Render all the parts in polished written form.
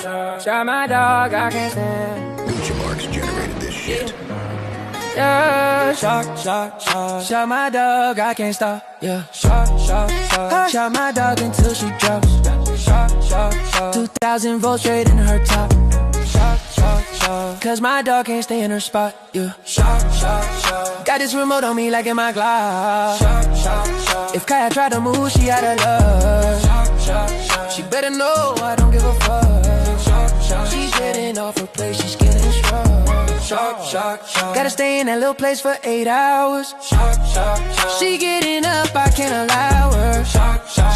Shot my dog, I can't stand. Gucci Marks generated this shit. Yeah, shot my dog, I can't stop. Yeah, shot my dog until she drops. 2,000 volts straight in her top. Cause my dog can't stay in her spot. Yeah, got this remote on me like in my Glock. If Kaya try to move, she out of luck. She better know I don't give a fuck. She's getting off her place, she's getting strong. Gotta stay in that little place for 8 hours. She getting up, I can't allow her.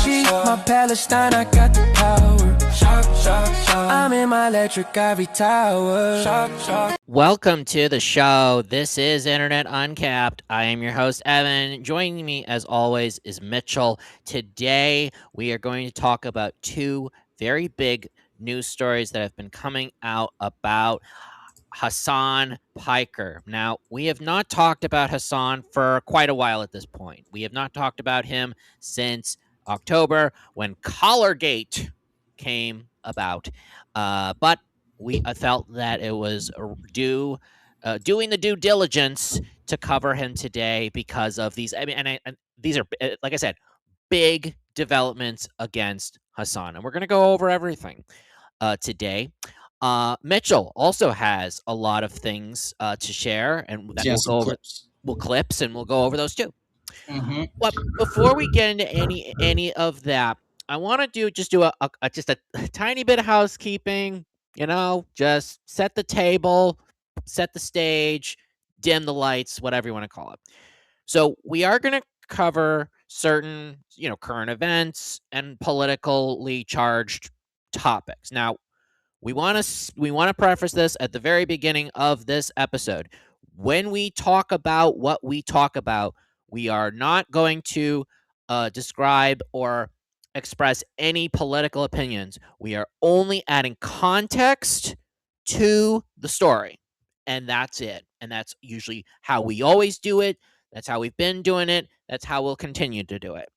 She my Palestine, I got the power. I'm in my electric ivory tower. Welcome to the show. This is Internet Uncapped. I am your host, Evan. Joining me, as always, is Mitchell. Today, we are going to talk about two very big news stories that have been coming out about HASAN PIKER. Now, we have not talked about HASAN for quite a while at this point. We have not talked about him since October when Collargate came about. But we felt that it was doing the due diligence to cover him today because of these. I mean, and these are, like I said, big developments against HASAN, and we're going to go over everything today. Mitchell also has a lot of things to share, and that we'll go over. Clips, and we'll go over those too. Mm-hmm. But before we get into any of that, I want to do a tiny bit of housekeeping. You know, just set the table, set the stage, dim the lights, whatever you want to call it. So we are going to cover certain, current events and politically charged topics. Now, we want to preface this at the very beginning of this episode. When we talk about what we talk about, we are not going to describe or express any political opinions. We are only adding context to the story, and that's it. And that's usually how we always do it. That's how we've been doing it. That's how we'll continue to do it.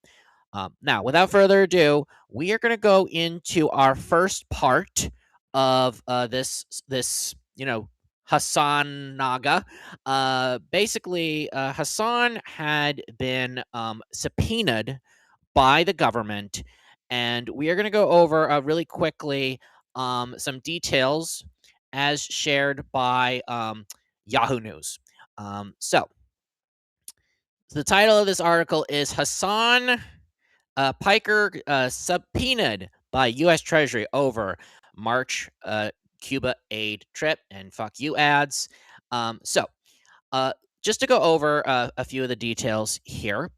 Now, without further ado, we are going to go into our first part of this HASAN Naga. Basically, HASAN had been subpoenaed by the government, and we are going to go over really quickly some details as shared by Yahoo News. So the title of this article is HASAN PIKER subpoenaed by U.S. Treasury over March Cuba aid trip, and fuck you ads. So just to go over a few of the details here.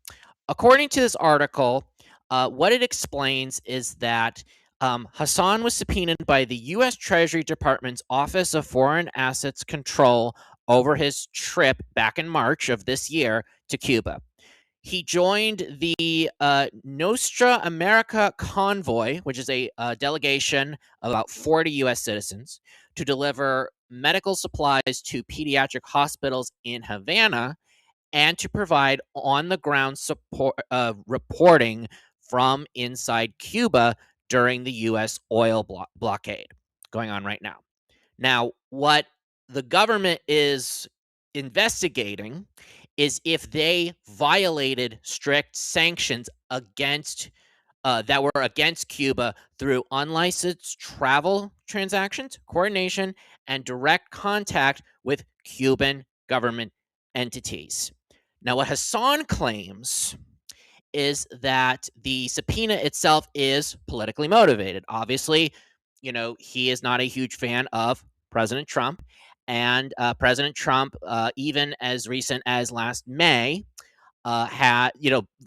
According to this article, what it explains is that HASAN was subpoenaed by the U.S. Treasury Department's Office of Foreign Assets Control over his trip back in March of this year to Cuba. He joined the Nostra America convoy, which is a delegation of about 40 U.S. citizens, to deliver medical supplies to pediatric hospitals in Havana and to provide on-the-ground support reporting from inside Cuba during the U.S. oil blockade going on right now. Now, what the government is investigating is if they violated strict sanctions against that were against Cuba through unlicensed travel transactions, coordination, and direct contact with Cuban government entities. Now, what HASAN claims is that the subpoena itself is politically motivated. Obviously, he is not a huge fan of President Trump. And President Trump, even as recent as last May, had,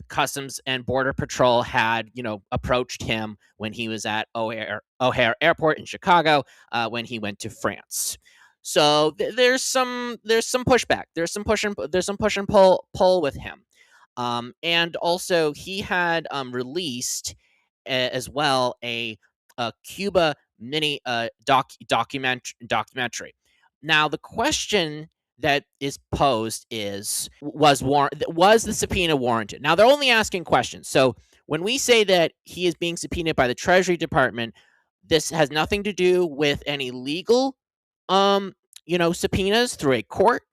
Customs and Border Patrol had, approached him when he was at O'Hare Airport in Chicago when he went to France. So there's some pushback. There's some push and pull with him. And also he had released as well a Cuba mini documentary. Now, the question that is posed is, was the subpoena warranted? Now, they're only asking questions. So when we say that he is being subpoenaed by the Treasury Department, This has nothing to do with any legal, subpoenas through a court,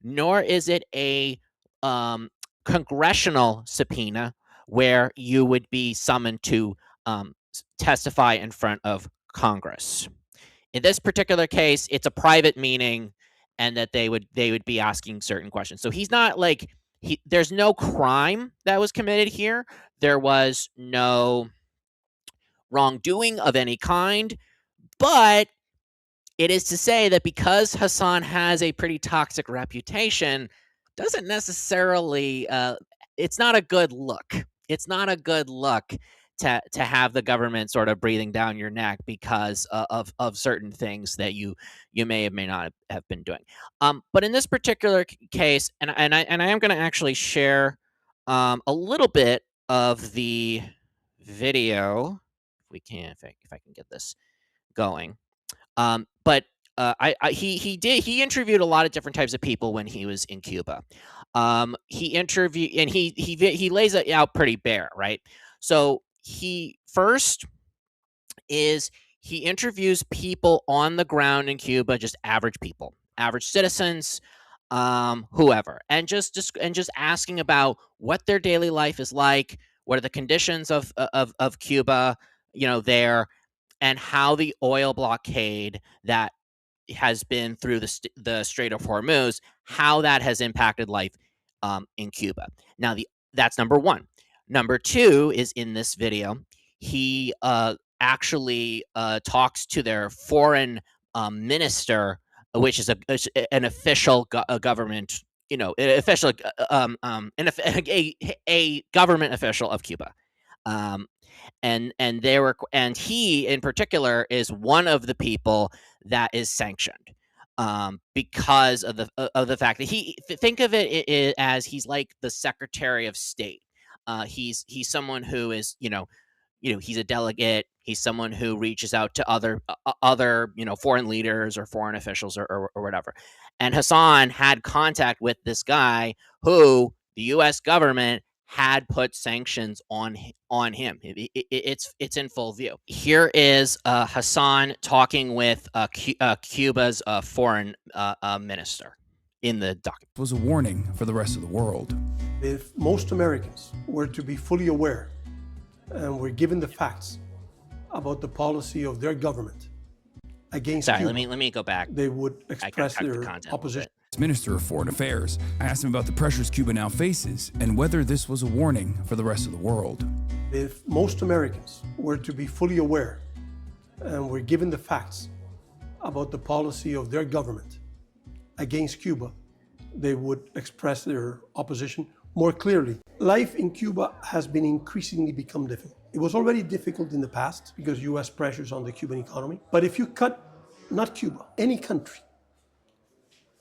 nor is it a um, congressional subpoena where you would be summoned to testify in front of Congress. In this particular case, it's a private meeting, and that they would be asking certain questions. So he's not like there's no crime that was committed here. There was no wrongdoing of any kind, but it is to say that because Hasan has a pretty toxic reputation, doesn't necessarily it's not a good look. It's not a good look to have the government sort of breathing down your neck because of certain things that you may or may not have been doing. But in this particular case, and I am going to actually share a little bit of the video. If we can, if I can get this going. But he interviewed a lot of different types of people when he was in Cuba. He interviewed, and he lays it out pretty bare, right? So he interviews people on the ground in Cuba, just average people, average citizens, whoever, and just asking about what their daily life is like, what are the conditions of Cuba, there, and how the oil blockade that has been through the Strait of Hormuz, how that has impacted life in Cuba. Now, that's number one. Number two is in this video, he actually talks to their foreign minister, which is an official government, official, a government official of Cuba. And he in particular is one of the people that is sanctioned because of the fact that think of it as he's like the Secretary of State. He's someone who is he's a delegate. He's someone who reaches out to other foreign leaders or foreign officials or whatever. And Hasan had contact with this guy who the U.S. government had put sanctions on him. It's in full view. Here is Hasan talking with Cuba's foreign minister in the document. It was a warning for the rest of the world. If most Americans were to be fully aware and were given the facts about the policy of their government against Cuba, let me go back. They would express their opposition. Minister of Foreign Affairs, I asked him about the pressures Cuba now faces and whether this was a warning for the rest of the world. If most Americans were to be fully aware and were given the facts about the policy of their government against Cuba, they would express their opposition more clearly. Life in Cuba has been increasingly become difficult. It was already difficult in the past because US pressures on the Cuban economy. But if you cut, not Cuba, any country,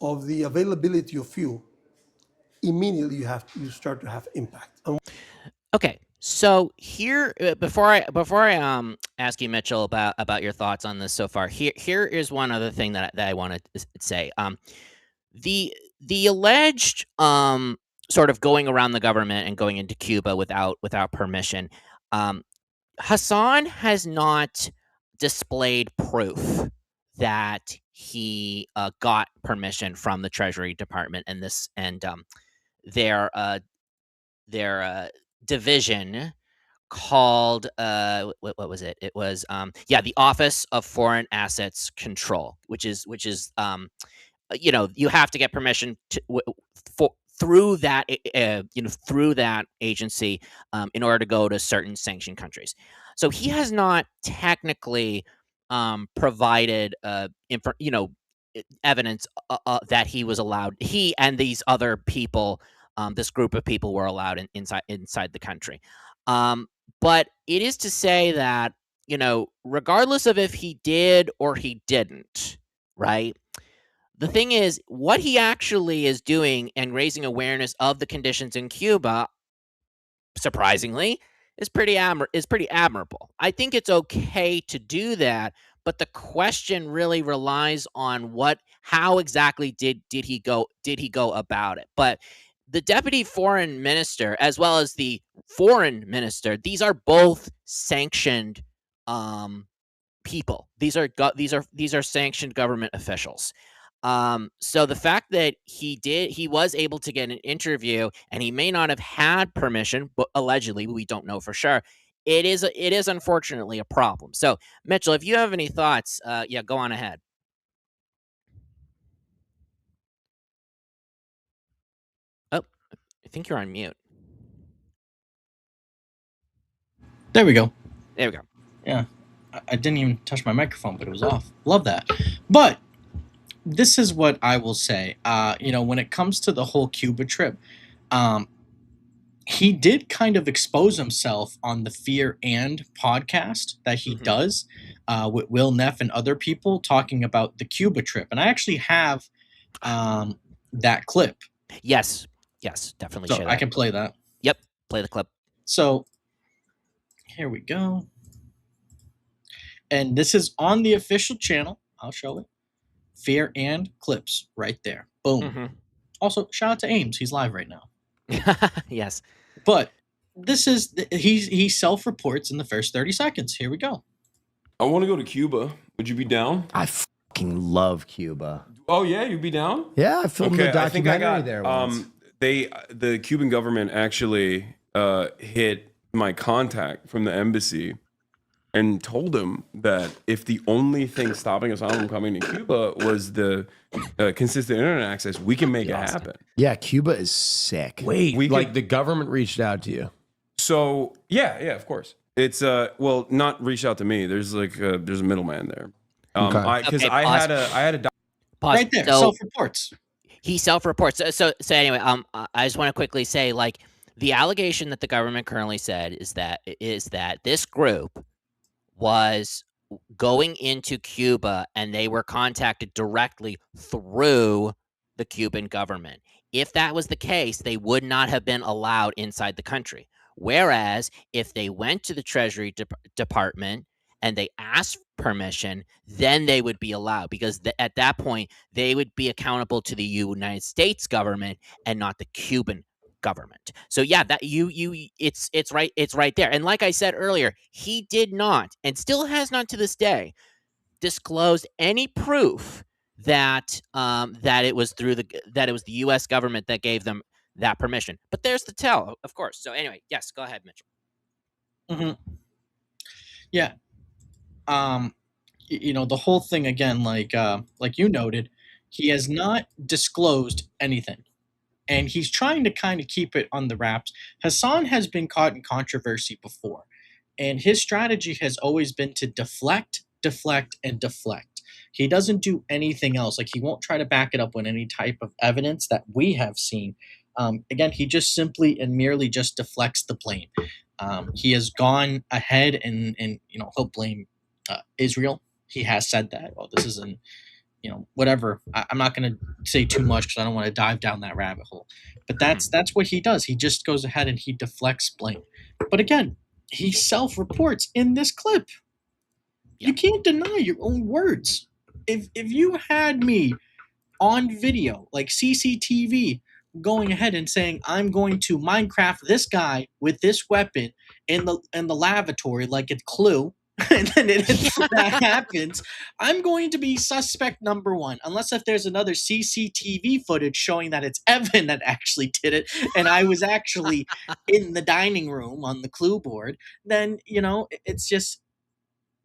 of the availability of fuel, immediately you start to have impact. Okay, so here before I ask you, Mitchell, about your thoughts on this so far, here is one other thing that I want to say. The alleged sort of going around the government and going into Cuba without permission. Hasan has not displayed proof that he got permission from the Treasury Department and their division called what was it? It was the Office of Foreign Assets Control, which is you have to get permission through that agency in order to go to certain sanctioned countries. So he has not technically provided evidence that he was allowed. He and these other people, this group of people, were allowed inside the country. But it is to say that regardless of if he did or he didn't, right? The thing is, what he actually is doing and raising awareness of the conditions in Cuba, surprisingly, is pretty admirable. I think it's okay to do that, but the question really relies on how exactly did he go about it. But the deputy foreign minister, as well as the foreign minister, these are both sanctioned people. These are sanctioned government officials. So the fact that he was able to get an interview, and he may not have had permission, but allegedly, we don't know for sure. It is unfortunately a problem. So Mitchell, if you have any thoughts, yeah, go on ahead. Oh, I think you're on mute. There we go. There we go. Yeah. I didn't even touch my microphone, but it was off. Love that. But this is what I will say. When it comes to the whole Cuba trip, he did kind of expose himself on the Fear and podcast that he does with Will Neff and other people talking about the Cuba trip. And I actually have that clip. Yes, definitely. So share I that. can play that. Yep, play the clip. So here we go. And this is on the official channel. I'll show it. Fear and clips right there. Boom. Also, shout out to Ames. He's live right now. Yes. But this is he self-reports in the first 30 seconds. Here we go. I want to go to Cuba. Would you be down? I fucking love Cuba. Oh yeah, you'd be down? Yeah, I filmed a I think I documentary got there once. the Cuban government actually hit my contact from the embassy and told him that if the only thing stopping us from coming to Cuba was the consistent internet access, we can make it happen. Yeah, Cuba is sick. Wait, We like could- the government reached out to you? So yeah, of course. It's well, not reach out to me. There's there's a middleman there. Okay. Because Okay, I pause. had a Pause. Right there. So Self-reports. he self-reports. So anyway, I just want to quickly say, like, the allegation that the government currently said is that this group was going into Cuba and they were contacted directly through the Cuban government. If that was the case, they would not have been allowed inside the country. Whereas if they went to the Treasury Department and they asked permission, then they would be allowed, because at that point they would be accountable to the United States government and not the Cuban government. So yeah, that it's right there. And like I said earlier, he did not, and still has not to this day, disclosed any proof that it was the U.S. government that gave them that permission. But there's the tell, of course. So anyway, yes, go ahead, Mitchell. Yeah. The whole thing again, like you noted, he has not disclosed anything. And he's trying to kind of keep it on the wraps. Hasan has been caught in controversy before, and his strategy has always been to deflect, and deflect. He doesn't do anything else. Like, he won't try to back it up with any type of evidence that we have seen. Again, he just simply and merely just deflects the blame. He has gone ahead and he'll blame Israel. He has said that. Well, this isn't, whatever. I'm not going to say too much because I don't want to dive down that rabbit hole. But that's what he does. He just goes ahead and he deflects blame. But again, he self-reports in this clip. Yeah. You can't deny your own words. If you had me on video, like CCTV, going ahead and saying, I'm going to Minecraft this guy with this weapon in the lavatory like it's Clue, and then that happens, I'm going to be suspect number one, unless if there's another CCTV footage showing that it's Evan that actually did it, and I was actually in the dining room on the Clue board. Then it's just,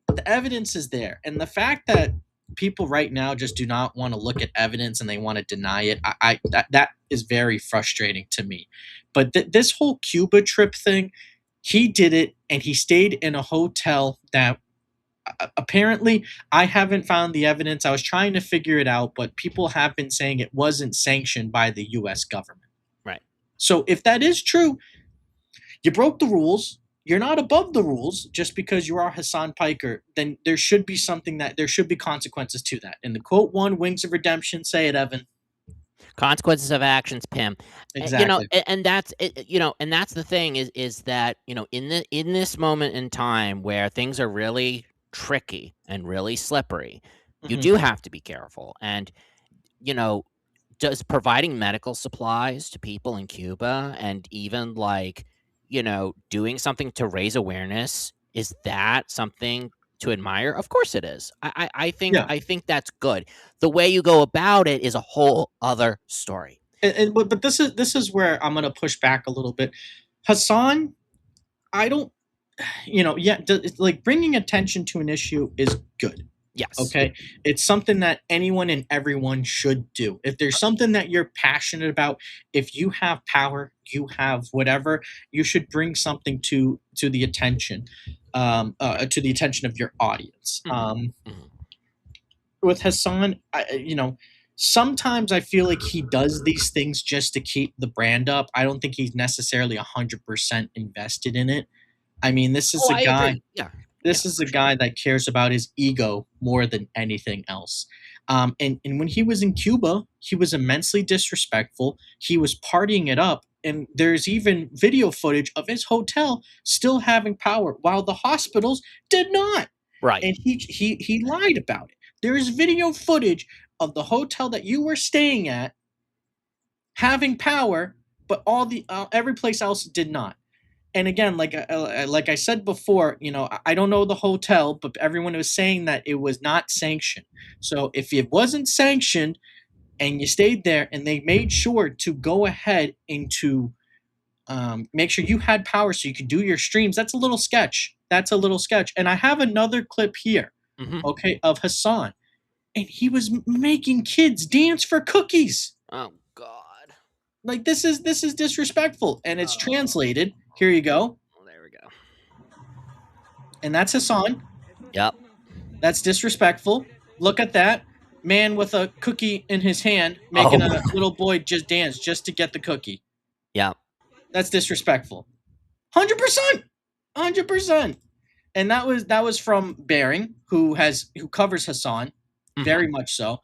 the evidence is there, and the fact that people right now just do not want to look at evidence and they want to deny it, that is very frustrating to me. But this whole Cuba trip thing, he did it, and he stayed in a hotel that apparently, I haven't found the evidence. I was trying to figure it out, but people have been saying it wasn't sanctioned by the U.S. government. Right. So if that is true, you broke the rules. You're not above the rules just because you are Hasan Piker. Then there should be there should be consequences to that. In the quote one, Wings of Redemption, say it, Evan. Consequences of actions, Pim. Exactly. And that's and that's the thing is that in this moment in time where things are really tricky and really slippery, you do have to be careful. And does providing medical supplies to people in Cuba, and even doing something to raise awareness, is that something to admire? Of course it is. I Yeah. think that's good. The way you go about it is a whole other story. But this is where I'm gonna push back a little bit. Hasan, I don't, like bringing attention to an issue is good. Yes. Okay. It's something that anyone and everyone should do. If there's something that you're passionate about, if you have power, you have whatever, you should bring something to the attention, to the attention of your audience. With Hasan, sometimes I feel like he does these things just to keep the brand up. I don't think he's necessarily 100% invested in it. I mean, this is a guy. Agree. Yeah. This is a guy that cares about his ego more than anything else. And when he was in Cuba, he was immensely disrespectful. He was partying it up. And there's even video footage of his hotel still having power while the hospitals did not. Right. And he lied about it. There is video footage of the hotel that you were staying at having power, but every place else did not. And again, like I said before, I don't know the hotel, but everyone was saying that it was not sanctioned. So if it wasn't sanctioned and you stayed there and they made sure to go ahead and to make sure you had power so you could do your streams, that's a little sketch. That's a little sketch. And I have another clip here, okay, of Hasan. And he was making kids dance for cookies. Oh, God. Like, this is disrespectful. And it's translated. Here you go. Well, there we go. And that's Hasan. Yep. That's disrespectful. Look at that. Man with a cookie in his hand making a little boy just dance just to get the cookie. Yeah. That's disrespectful. 100%. 100%. And that was from Bering, who covers Hasan, very much so.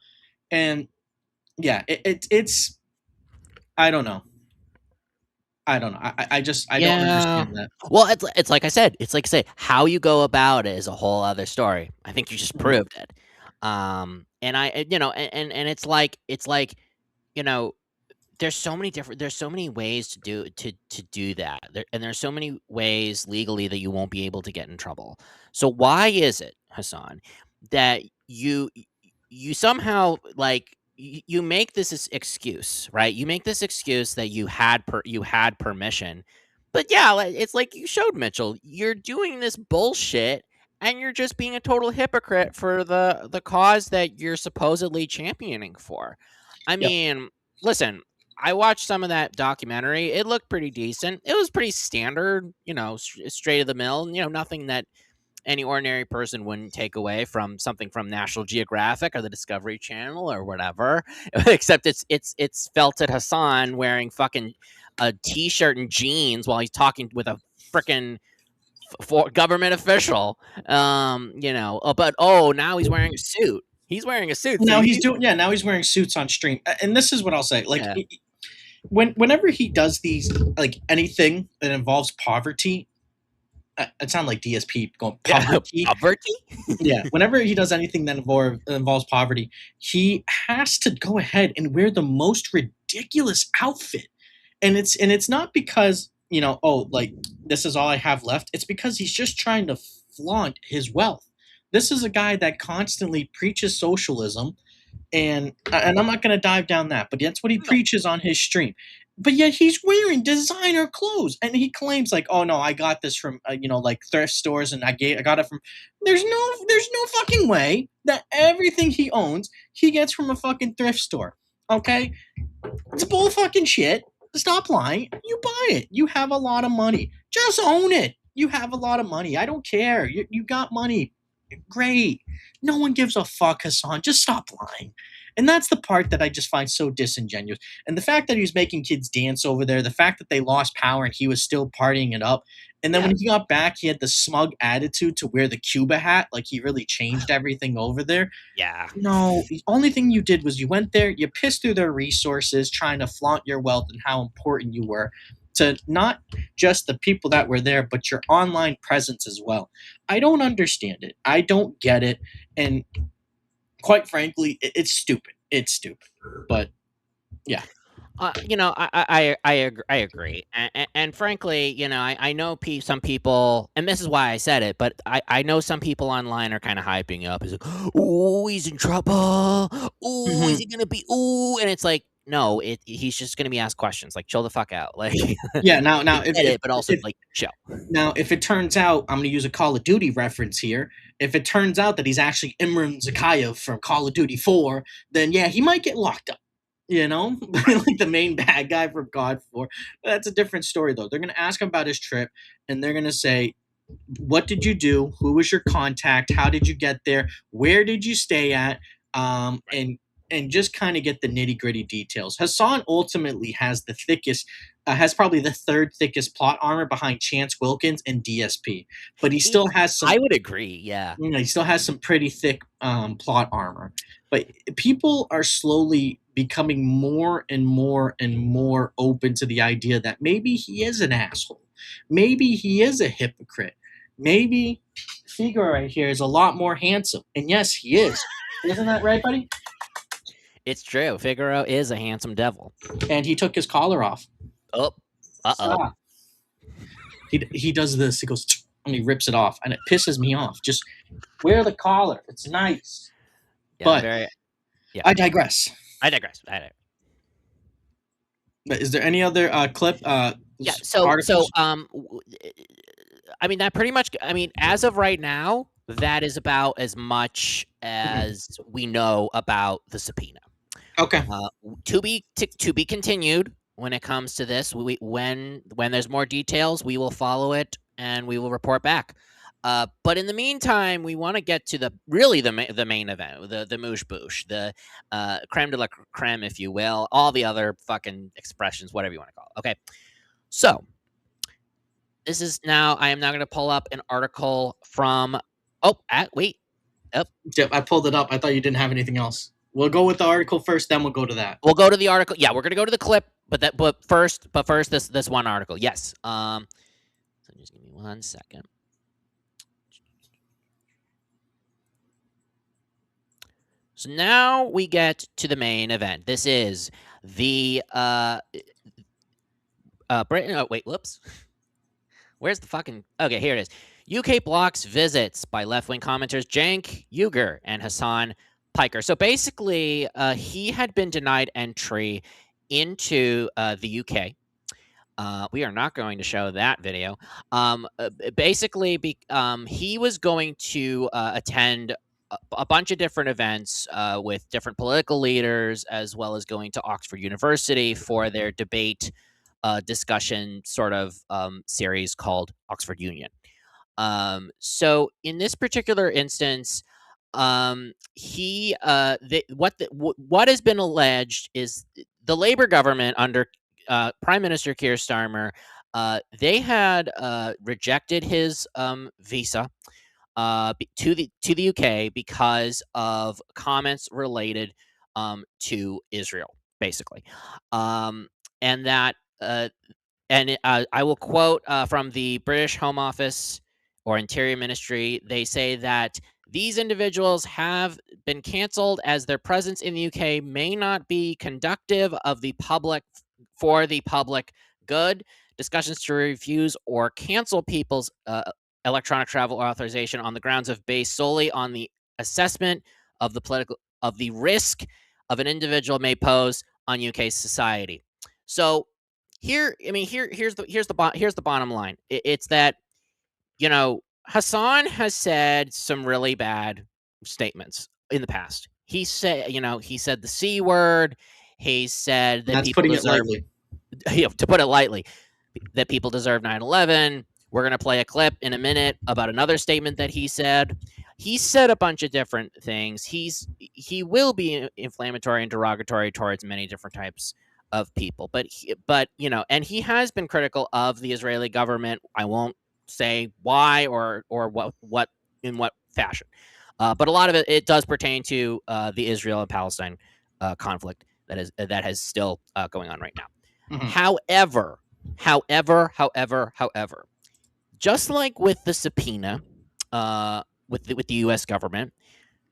And yeah, it's I don't know. I don't understand that. Well, it's like I said. It's like I say, how you go about it is a whole other story. I think you just proved it. And it's like there's so many ways to do that, and there's so many ways legally that you won't be able to get in trouble. So why is it, Hasan, that you somehow like you make this excuse, right? You make this excuse that you had permission, but yeah, it's like you showed Mitchell, you're doing this bullshit, and you're just being a total hypocrite for the cause that you're supposedly championing for. I mean, listen, I watched some of that documentary. It looked pretty decent. It was pretty standard, straight of the mill, nothing that any ordinary person wouldn't take away from something from National Geographic or the Discovery Channel or whatever, except it's felted Hasan wearing fucking a t-shirt and jeans while he's talking with a freaking government official. But now he's wearing a suit. He's wearing a suit. Now now he's wearing suits on stream. And this is what I'll say. Like, whenever he does these, like anything that involves poverty, it sounds like DSP going poverty. Poverty? Yeah. Whenever he does anything that involves poverty, he has to go ahead and wear the most ridiculous outfit. And it's not because, this is all I have left. It's because he's just trying to flaunt his wealth. This is a guy that constantly preaches socialism, and I'm not going to dive down that, but that's what he preaches on his stream. But yet he's wearing designer clothes, and he claims like, "Oh no, I got this from like thrift stores, and I got it from." There's no fucking way that everything he owns he gets from a fucking thrift store. Okay, it's bull fucking shit. Stop lying. You buy it. You have a lot of money. Just own it. You have a lot of money. I don't care. You got money. Great. No one gives a fuck, Hasan. Just stop lying. And that's the part that I just find so disingenuous. And the fact that he was making kids dance over there, the fact that they lost power and he was still partying it up. And then when he got back, he had the smug attitude to wear the Cuba hat, like he really changed everything over there. Yeah. No, the only thing you did was you went there, you pissed through their resources, trying to flaunt your wealth and how important you were to not just the people that were there, but your online presence as well. I don't understand it. I don't get it. And quite frankly, it's stupid. It's stupid. But yeah. I agree, and frankly, I know some people, and this is why I said it, but I know some people online are kind of hyping up. Is like, oh, he's in trouble. Oh, is Mhm. he gonna be? Oh, and it's like, no, he's just gonna be asked questions. Like, chill the fuck out. Like, Yeah. I Now, get it, but also like, chill. if it turns out, I'm going to use a Call of Duty reference here. If it turns out that he's actually Imran Zakayev from Call of Duty 4, then yeah, he might get locked up. Like the main bad guy from God 4. That's a different story, though. They're going to ask him about his trip, and they're going to say, what did you do? Who was your contact? How did you get there? Where did you stay at? And just kind of get the nitty gritty details. Hassan ultimately has probably the third thickest plot armor behind Chance Wilkins and DSP, but he still has some. I would agree. Yeah. He still has some pretty thick plot armor. But people are slowly becoming more and more and more open to the idea that maybe he is an asshole. Maybe he is a hypocrite. Maybe Figaro right here is a lot more handsome. And yes, he is. Isn't that right, buddy? It's true. Figaro is a handsome devil. And he took his collar off. Oh, Stop. He does this. He goes, and he rips it off. And it pisses me off. Just wear the collar. It's nice. Yeah, But yeah. I digress. But is there any other clip? Yeah. So I mean, that pretty much. I mean, as of right now, that is about as much as we know about the subpoena. Okay. To be continued when it comes to this. When there's more details, we will follow it and we will report back. But in the meantime, we want to get to the main event, the moosh boosh, the creme de la creme, if you will, all the other fucking expressions, whatever you want to call it. Okay, so I am now going to pull up an article from. Wait. Yep, I pulled it up. I thought you didn't have anything else. We'll go with the article first, then we'll go to that. We'll go to the article. Yeah, we're going to go to the clip, but first this one article. Yes. So just give me 1 second. So now we get to the main event. This is the Britain. Oh, wait, whoops. Where's the fucking? Okay, here it is. UK blocks visits by left-wing commenters Cenk Uygur and HASAN PIKER. So basically, he had been denied entry into the UK. We are not going to show that video. Basically, he was going to attend a bunch of different events with different political leaders, as well as going to Oxford University for their debate discussion sort of series called Oxford Union. So in this particular instance, what has been alleged is the Labour government under Prime Minister Keir Starmer, they had rejected his visa to the UK because of comments related to Israel, basically, and that I will quote from the British Home Office or Interior Ministry. They say that these individuals have been cancelled as their presence in the UK may not be conductive of the public for the public good. Discussions to refuse or cancel people's electronic travel authorization on the grounds of based solely on the assessment of the risk of an individual may pose on UK society. So here's the bottom line. It's that Hassan has said some really bad statements in the past. He said the C word. He said that That's people putting deserve, it lightly. to put it lightly, that people deserve 9/11. We're going to play a clip in a minute about another statement that he said. He said a bunch of different things. He will be inflammatory and derogatory towards many different types of people, but and he has been critical of the Israeli government. I won't say why or what in what fashion, but a lot of it does pertain to the Israel and Palestine conflict that has still going on right now. Mhm. However, just like with the subpoena, with the U.S. government,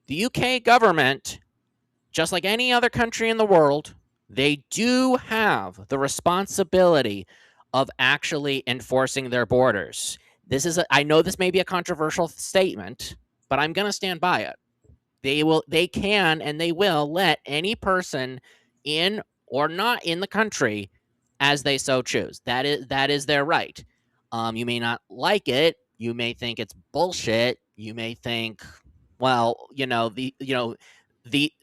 the UK government, just like any other country in the world, they do have the responsibility of actually enforcing their borders. I know this may be a controversial statement, but I'm going to stand by it. They can and they will let any person in or not in the country as they so choose. That is their right. You may not like it. You may think it's bullshit. You may think, well, the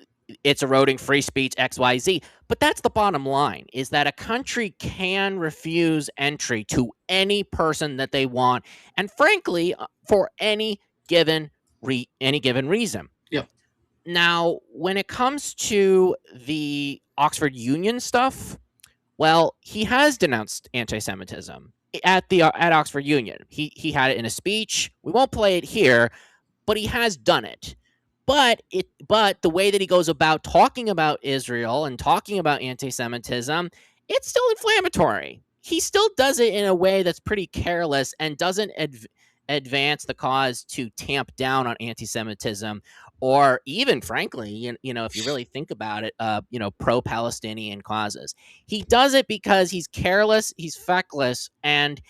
it's eroding free speech XYZ. But that's the bottom line, is that a country can refuse entry to any person that they want, and frankly, for any given reason. Yep. Now, when it comes to the Oxford Union stuff, well, he has denounced anti-Semitism at Oxford Union. He had it in a speech. We won't play it here, but he has done it. But the way that he goes about talking about Israel and talking about anti-Semitism, it's still inflammatory. He still does it in a way that's pretty careless and doesn't advance the cause to tamp down on anti-Semitism, or even, frankly, if you really think about it, pro-Palestinian causes. He does it because he's careless, he's feckless, and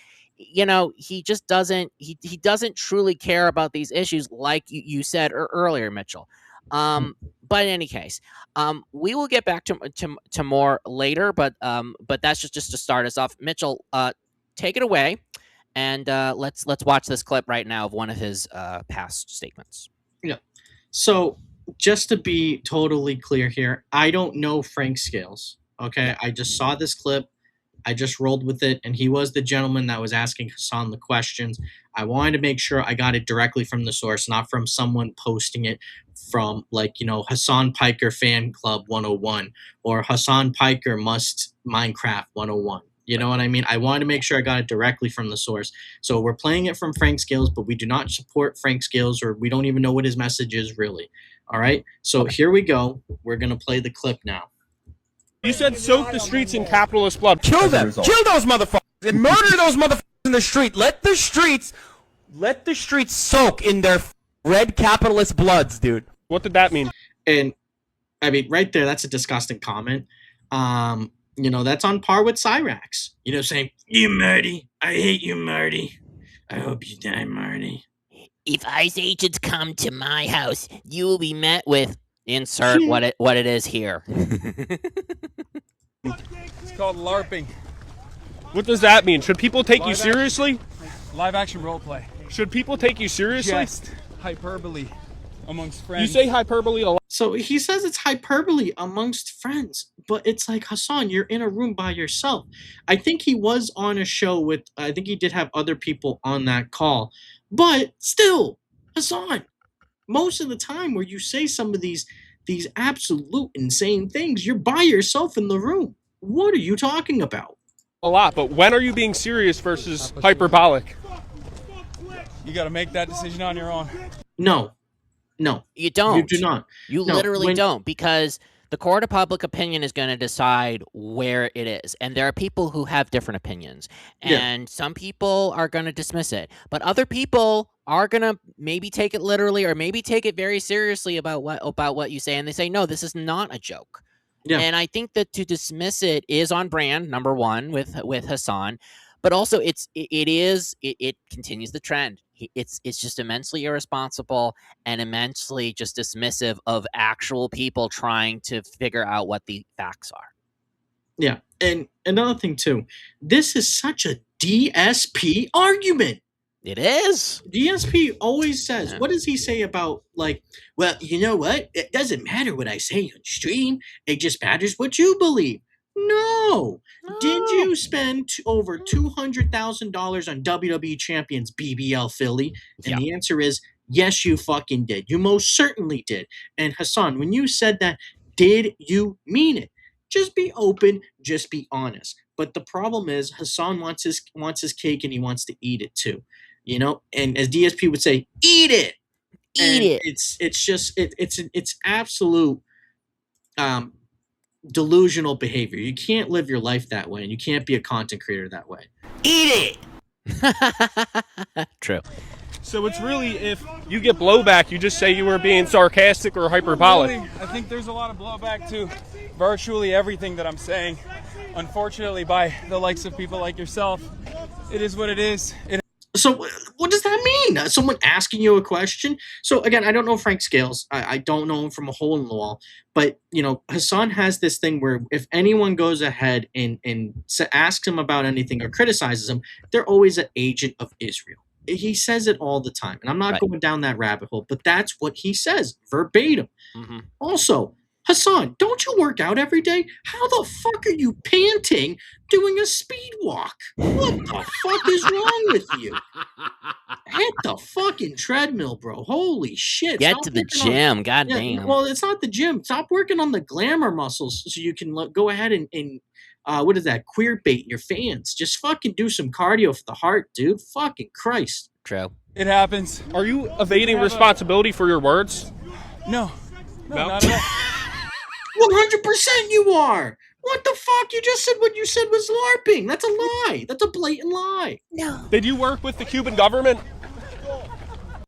he just doesn't he doesn't truly care about these issues, like you said earlier, Mitchell. But in any case, we will get back to more later, but that's just to start us off. Mitchell, take it away, and let's watch this clip right now of one of his past statements. Yeah. So just to be totally clear here, I don't know Frank Scales. Okay, I just saw this clip. I just rolled with it, and he was the gentleman that was asking Hasan the questions. I wanted to make sure I got it directly from the source, not from someone posting it from, HASAN Piker Fan Club 101 or HASAN Piker Must Minecraft 101. You know what I mean? I wanted to make sure I got it directly from the source. So we're playing it from Frank Scales, but we do not support Frank Scales, or we don't even know what his message is really. All right? So here we go. We're going to play the clip now. You said soak the streets in capitalist blood. Kill them. Kill those motherfuckers and murder those motherfuckers in the street. Let the streets soak in their red capitalist bloods, dude. What did that mean? And I mean, right there, that's a disgusting comment. That's on par with Cyrax. Saying, "You Marty, I hate you, Marty. I hope you die, Marty. If ICE agents come to my house, you will be met with insert what it is here." It's called LARPing. What does that mean? Should people take you seriously? Live action role play. Should people take you seriously? Just hyperbole amongst friends. You say hyperbole a lot. So he says it's hyperbole amongst friends, but it's like, Hasan, you're in a room by yourself. I think he was on a show I think he did have other people on that call, but still, Hasan, most of the time where you say some of these absolute insane things, you're by yourself in the room. What are you talking about? A lot, but when are you being serious versus hyperbolic? You got to make that decision on your own. No. You don't. You do not. You literally don't, because the court of public opinion is going to decide where it is. And there are people who have different opinions. And some people are going to dismiss it. But other people are going to maybe take it literally, or maybe take it very seriously about what you say. And they say, no, this is not a joke. Yeah. And I think that to dismiss it is on brand, number one, with Hasan. But also it continues the trend. It's just immensely irresponsible and immensely just dismissive of actual people trying to figure out what the facts are. Yeah. And another thing too, this is such a DSP argument. It is. DSP always says, what does he say about, well, you know what? It doesn't matter what I say on stream. It just matters what you believe. No. Did you spend over $200,000 on WWE Champions BBL Philly? And the answer is, yes, you fucking did. You most certainly did. And Hasan, when you said that, did you mean it? Just be open. Just be honest. But the problem is, Hasan wants his cake and he wants to eat it too. And as DSP would say, eat it. It's absolute delusional behavior. You can't live your life that way, and you can't be a content creator that way. Eat it. True. So it's really, if you get blowback, you just say you were being sarcastic or hyperbolic. Really, I think there's a lot of blowback to virtually everything that I'm saying. Unfortunately, by the likes of people like yourself, it is what it is. So what does that mean? Someone asking you a question? So again, I don't know Frank Scales. I don't know him from a hole in the wall. But, you know, Hasan has this thing where if anyone goes ahead and asks him about anything or criticizes him, they're always an agent of Israel. He says it all the time. And I'm not going down that rabbit hole, but that's what he says verbatim. Also, Hasan, don't you work out every day? How the fuck are you panting doing a speed walk? What the fuck is wrong with you? Hit the fucking treadmill, bro. Holy shit. Get Stop to the working gym. God Yeah, damn. well, it's not the gym. Stop working on the glamour muscles so you can go ahead and what is that? Queer bait your fans. Just fucking do some cardio for the heart, dude. Fucking Christ. True. It happens. Are you evading responsibility for your words? No. No? Not at all. 100% you are. What the fuck? You just said what you said was LARPing. That's a lie. That's a blatant lie. No. Did you work with the Cuban government?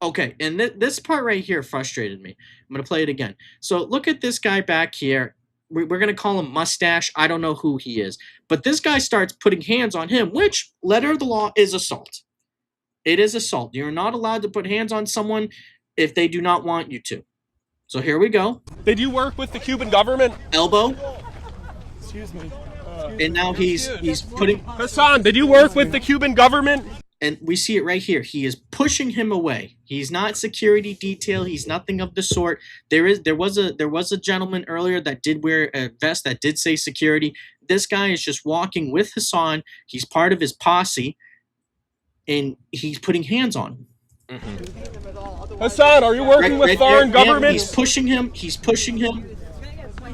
Okay, and this part right here frustrated me. I'm going to play it again. So look at this guy back here. We're going to call him Mustache. I don't know who he is. But this guy starts putting hands on him, which, letter of the law, is assault. It is assault. You're not allowed to put hands on someone if they do not want you to. So here we go. Did you work with the Cuban government? Elbow. Excuse me. And now he's putting... Hasan, did you work with the Cuban government? And we see it right here. He is pushing him away. He's not security detail. He's nothing of the sort. There was a gentleman earlier that did wear a vest that did say security. This guy is just walking with Hasan. He's part of his posse, and he's putting hands on him. Hasan, are you working with foreign governments? He's pushing him. He's pushing him.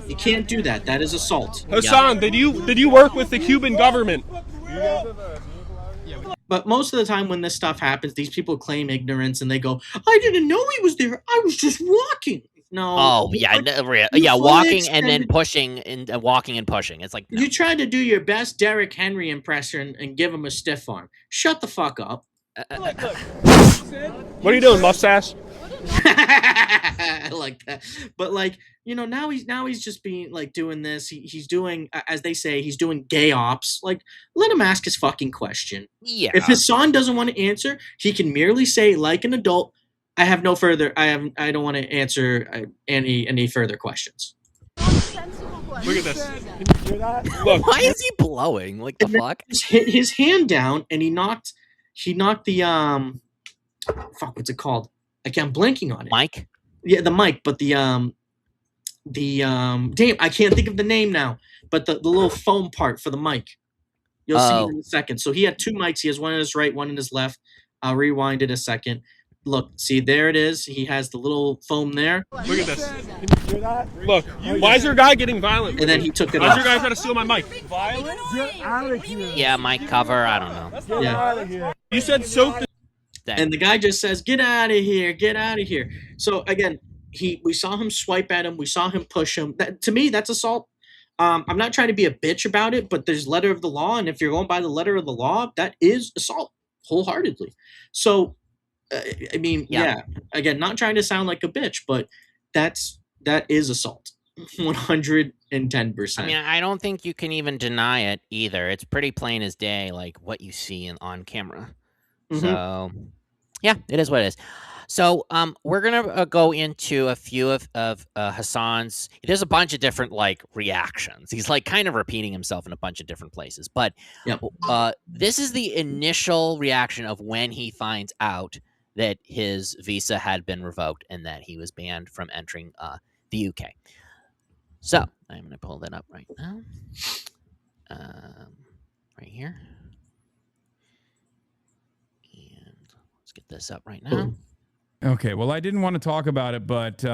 You can't do that. That is assault. Hasan, did you work with the Cuban government? But most of the time when this stuff happens, these people claim ignorance and they go, I didn't know he was there. I was just walking. No. Oh, yeah. Walking and then pushing and walking and pushing. It's like, no. You tried to do your best Derrick Henry impression and give him a stiff arm. Shut the fuck up. What are you doing, mustache? I like that. But like, you know, now he's just being like doing this. He's doing, as they say, he's doing gay ops. Like, let him ask his fucking question. Yeah. If Hasan doesn't want to answer, he can merely say, like an adult, I don't want to answer any further questions. Look at this. Look. Why is he blowing? Like the fuck? He hit his hand down and he knocked the fuck, what's it called? I'm blanking on it. Mic? Yeah, the mic, but damn, I can't think of the name now. But the little foam part for the mic. You'll see it in a second. So he had two mics. He has one in his right, one in his left. I'll rewind it a second. Look, see, there it is. He has the little foam there. Look at this. Look, why is your guy getting violent? And then he took it Why off. is your guy trying to steal my mic? Violent? Get out of here. Yeah, mic cover. I don't know. Yeah. You said soak the... And the guy just says, get out of here, get out of here. So again, we saw him swipe at him. We saw him push him. To me, that's assault. I'm not trying to be a bitch about it, but there's letter of the law. And if you're going by the letter of the law, that is assault wholeheartedly. So, I mean, yeah, again, not trying to sound like a bitch, but that is assault. 110%. I mean, I don't think you can even deny it either. It's pretty plain as day, like what you see on camera. Mm-hmm. So, yeah, it is what it is. So, we're gonna go into a few of Hasan's. There's a bunch of different like reactions. He's like kind of repeating himself in a bunch of different places. But this is the initial reaction of when he finds out that his visa had been revoked and that he was banned from entering the UK. So I'm gonna pull that up right now. Right here. Let's get this up right now. Okay, well, I didn't want to talk about it, but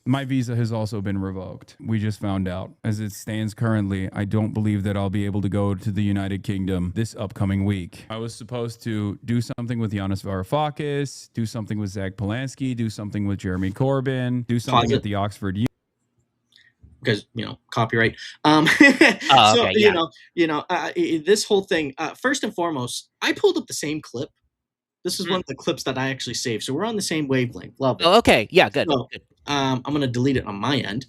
my visa has also been revoked. We just found out. As it stands currently, I don't believe that I'll be able to go to the United Kingdom this upcoming week. I was supposed to do something with Yanis Varoufakis, do something with Zach Polanski, do something with Jeremy Corbyn, do something at the Oxford because copyright. Okay, this whole thing. First and foremost, I pulled up the same clip This is one of the clips that I actually saved. So we're on the same wavelength. Love it. Oh, okay. Yeah. Good. So, Good. I'm gonna delete it on my end.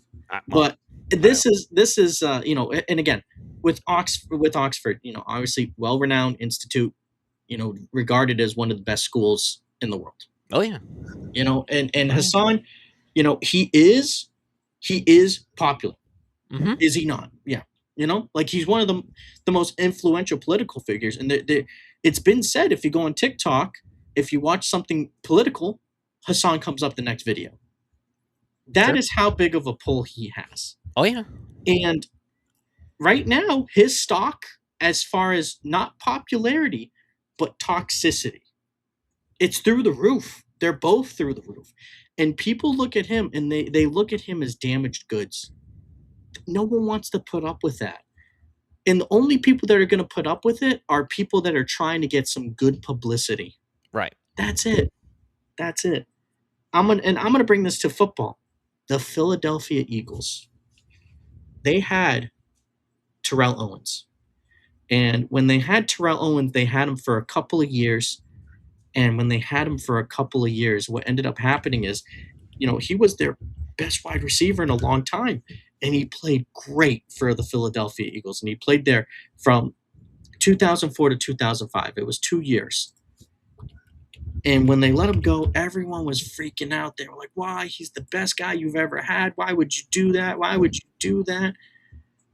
Well, But this is you know, and again with Oxford, you know, obviously well-renowned institute, you know, regarded as one of the best schools in the world. oh yeah. You know, and Hassan, you know, he is popular. Mm-hmm. Is he not? Yeah. You know, like he's one of the most influential political figures. And it's been said, if you go on TikTok, if you watch something political, Hassan comes up the next video. That is how big of a pull he has. Oh yeah. And right now, his stock, as far as not popularity, but toxicity, it's through the roof. They're both through the roof. And people look at him and they look at him as damaged goods. No one wants to put up with that. And the only people that are going to put up with it are people that are trying to get some good publicity. Right. That's it. That's it. I'm gonna bring this to football. The Philadelphia Eagles. They had Terrell Owens. And when they had Terrell Owens, they had him for a couple of years. And when they had him for a couple of years, what ended up happening is, you know, he was their best wide receiver in a long time. And he played great for the Philadelphia Eagles. And he played there from 2004 to 2005. It was 2 years. And when they let him go, everyone was freaking out. They were like, why? He's the best guy you've ever had. Why would you do that? Why would you do that?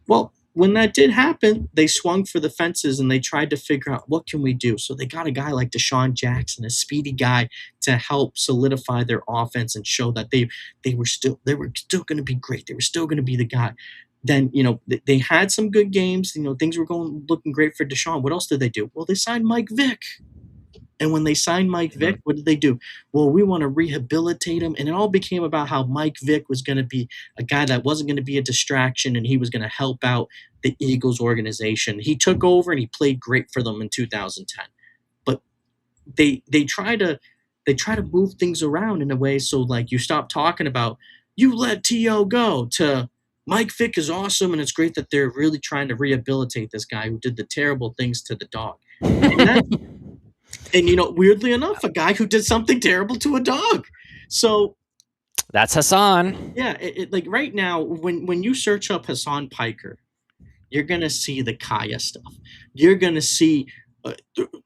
Well, when that did happen, they swung for the fences and they tried to figure out, what can we do? So they got a guy like Deshaun Jackson, a speedy guy, to help solidify their offense and show that they were still going to be great. They were still going to be the guy. Then, you know, they had some good games. You know, things were looking great for Deshaun. What else did they do? Well, they signed Mike Vick. And when they signed Mike Vick, what did they do? Well, we want to rehabilitate him. And it all became about how Mike Vick was going to be a guy that wasn't going to be a distraction, and he was going to help out the Eagles organization. He took over and he played great for them in 2010. But they try to move things around in a way so, like, you stop talking about, you let T.O. go, to Mike Vick is awesome, and it's great that they're really trying to rehabilitate this guy who did the terrible things to the dog. And, you know, weirdly enough, a guy who did something terrible to a dog. So that's Hassan. Yeah, like right now, when you search up HASAN PIKER, you're gonna see the Kaya stuff. You're gonna see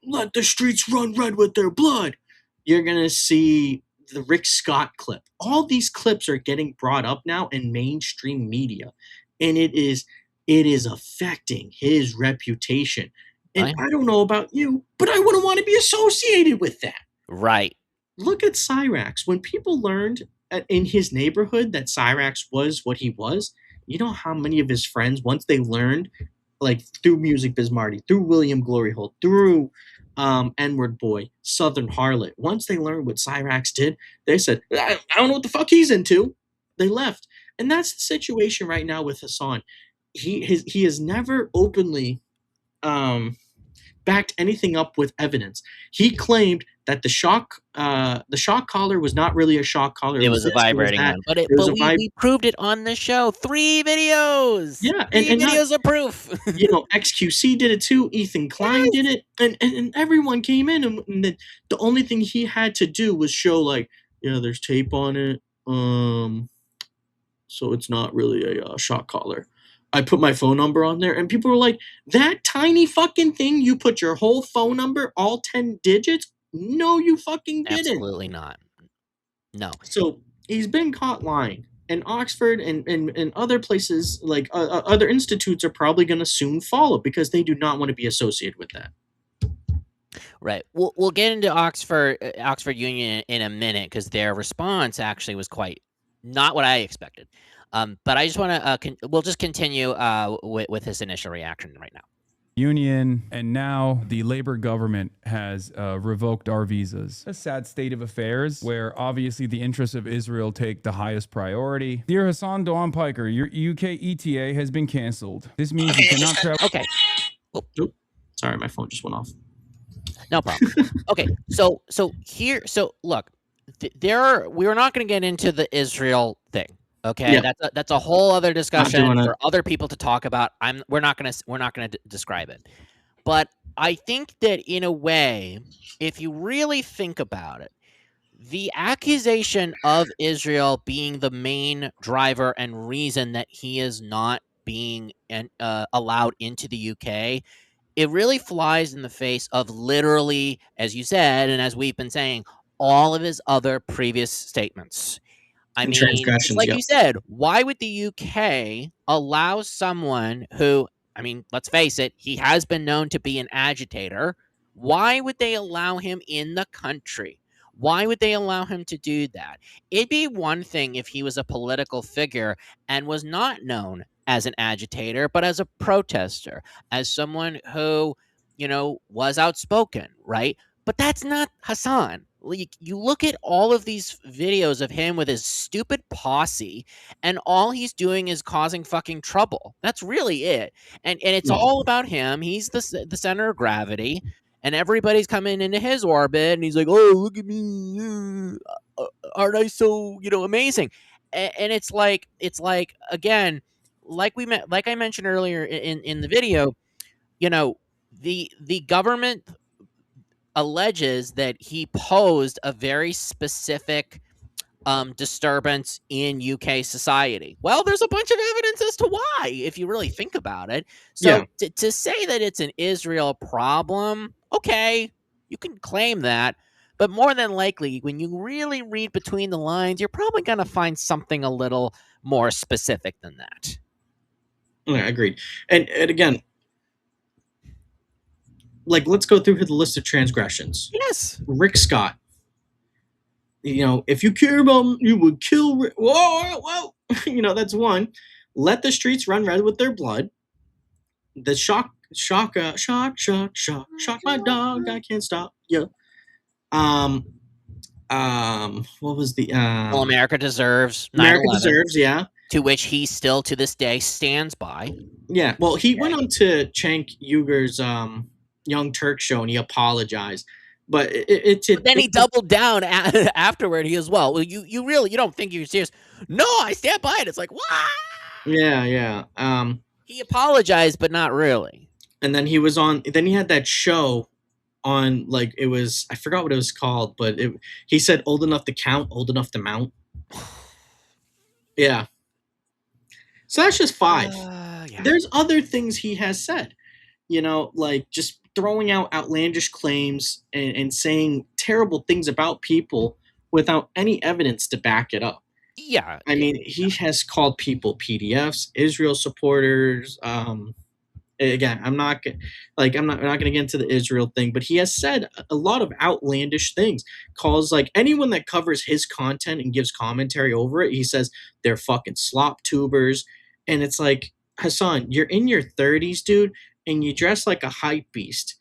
let the streets run red with their blood. You're gonna see the Rick Scott clip. All these clips are getting brought up now in mainstream media, and it is affecting his reputation. And I don't know about you, but I wouldn't want to be associated with that. Right. Look at Cyrax. When people learned in his neighborhood that Cyrax was what he was, you know how many of his friends, once they learned, like through Music Biz Marty, through William Gloryhole, through N-Word Boy, Southern Harlot, once they learned what Cyrax did, they said, I don't know what the fuck he's into. They left. And that's the situation right now with Hassan. He has never openly backed anything up with evidence. He claimed that the shock collar was not really a shock collar. It was a vibrating one, but we proved it on the show. 3 videos. Yeah, and videos of proof. You know, XQC did it too. Ethan Klein did it, and everyone came in, and the only thing he had to do was show, like, yeah, there's tape on it, so it's not really a shock collar. I put my phone number on there, and people were like, that tiny fucking thing, you put your whole phone number, all 10 digits? No, you fucking didn't. Absolutely not. No. So he's been caught lying. And Oxford and other places, like other institutes, are probably going to soon follow because they do not want to be associated with that. Right. We'll get into Oxford Union in a minute, because their response actually was quite not what I expected. But I just want to, we'll just continue with his initial reaction right now. Union, and now the Labor government has revoked our visas. A sad state of affairs where obviously the interests of Israel take the highest priority. Dear Hassan Piker, your UK ETA has been canceled. This means you cannot travel. Okay. Oh, sorry, my phone just went off. No problem. Okay, so look, we're not going to get into the Israel thing. Okay, Yeah. that's a whole other discussion doing it. for other people to talk about. We're not gonna describe it. But I think that in a way, if you really think about it, the accusation of Israel being the main driver and reason that he is not being allowed into the UK, it really flies in the face of literally, as you said, and as we've been saying, all of his other previous statements. I And mean, it's transgressions, like yep. you said, why would the UK allow someone who, I mean, let's face it, he has been known to be an agitator. Why would they allow him in the country? Why would they allow him to do that? It'd be one thing if he was a political figure and was not known as an agitator, but as a protester, as someone who, was outspoken, right? But that's not Hassan. You look at all of these videos of him with his stupid posse, and all he's doing is causing fucking trouble. That's really it. And it's all about him. He's the center of gravity, and everybody's coming into his orbit, and he's like, "Oh, look at me! Aren't I so amazing?" And it's like again, like I mentioned earlier in the video, the government alleges that he posed a very specific disturbance in UK society. Well, there's a bunch of evidence as to why, if you really think about it. So to say that it's an Israel problem, okay, you can claim that. But more than likely, when you really read between the lines, you're probably going to find something a little more specific than that. Yeah, agreed. And again, like, let's go through the list of transgressions. Yes. Rick Scott. If you care about him, you would kill Rick. Whoa. That's one. Let the streets run red with their blood. The shock my dog. I can't stop. Yeah. What was the Well, America deserves 9/11, America Deserves, yeah. To which he still to this day stands by. Yeah. Well, he went on to Cenk Uyghur's Young Turk show and he apologized. But then he doubled down afterward. He as well. You don't think you're serious? No, I stand by it. It's like, what? Yeah. He apologized, but not really. And then he was on. Then he had that show on, like, it was, I forgot what it was called, but he said old enough to count, old enough to mount. Yeah. So that's just 5. Yeah. There's other things he has said. Like just throwing out outlandish claims and saying terrible things about people without any evidence to back it up. Yeah. I mean, he has called people PDFs, Israel supporters. Again, I'm not going to get into the Israel thing, but he has said a lot of outlandish things. Calls, like, anyone that covers his content and gives commentary over it, he says they're fucking slop tubers. And it's like, Hassan, you're in your 30s, dude, and you dress like a hype beast.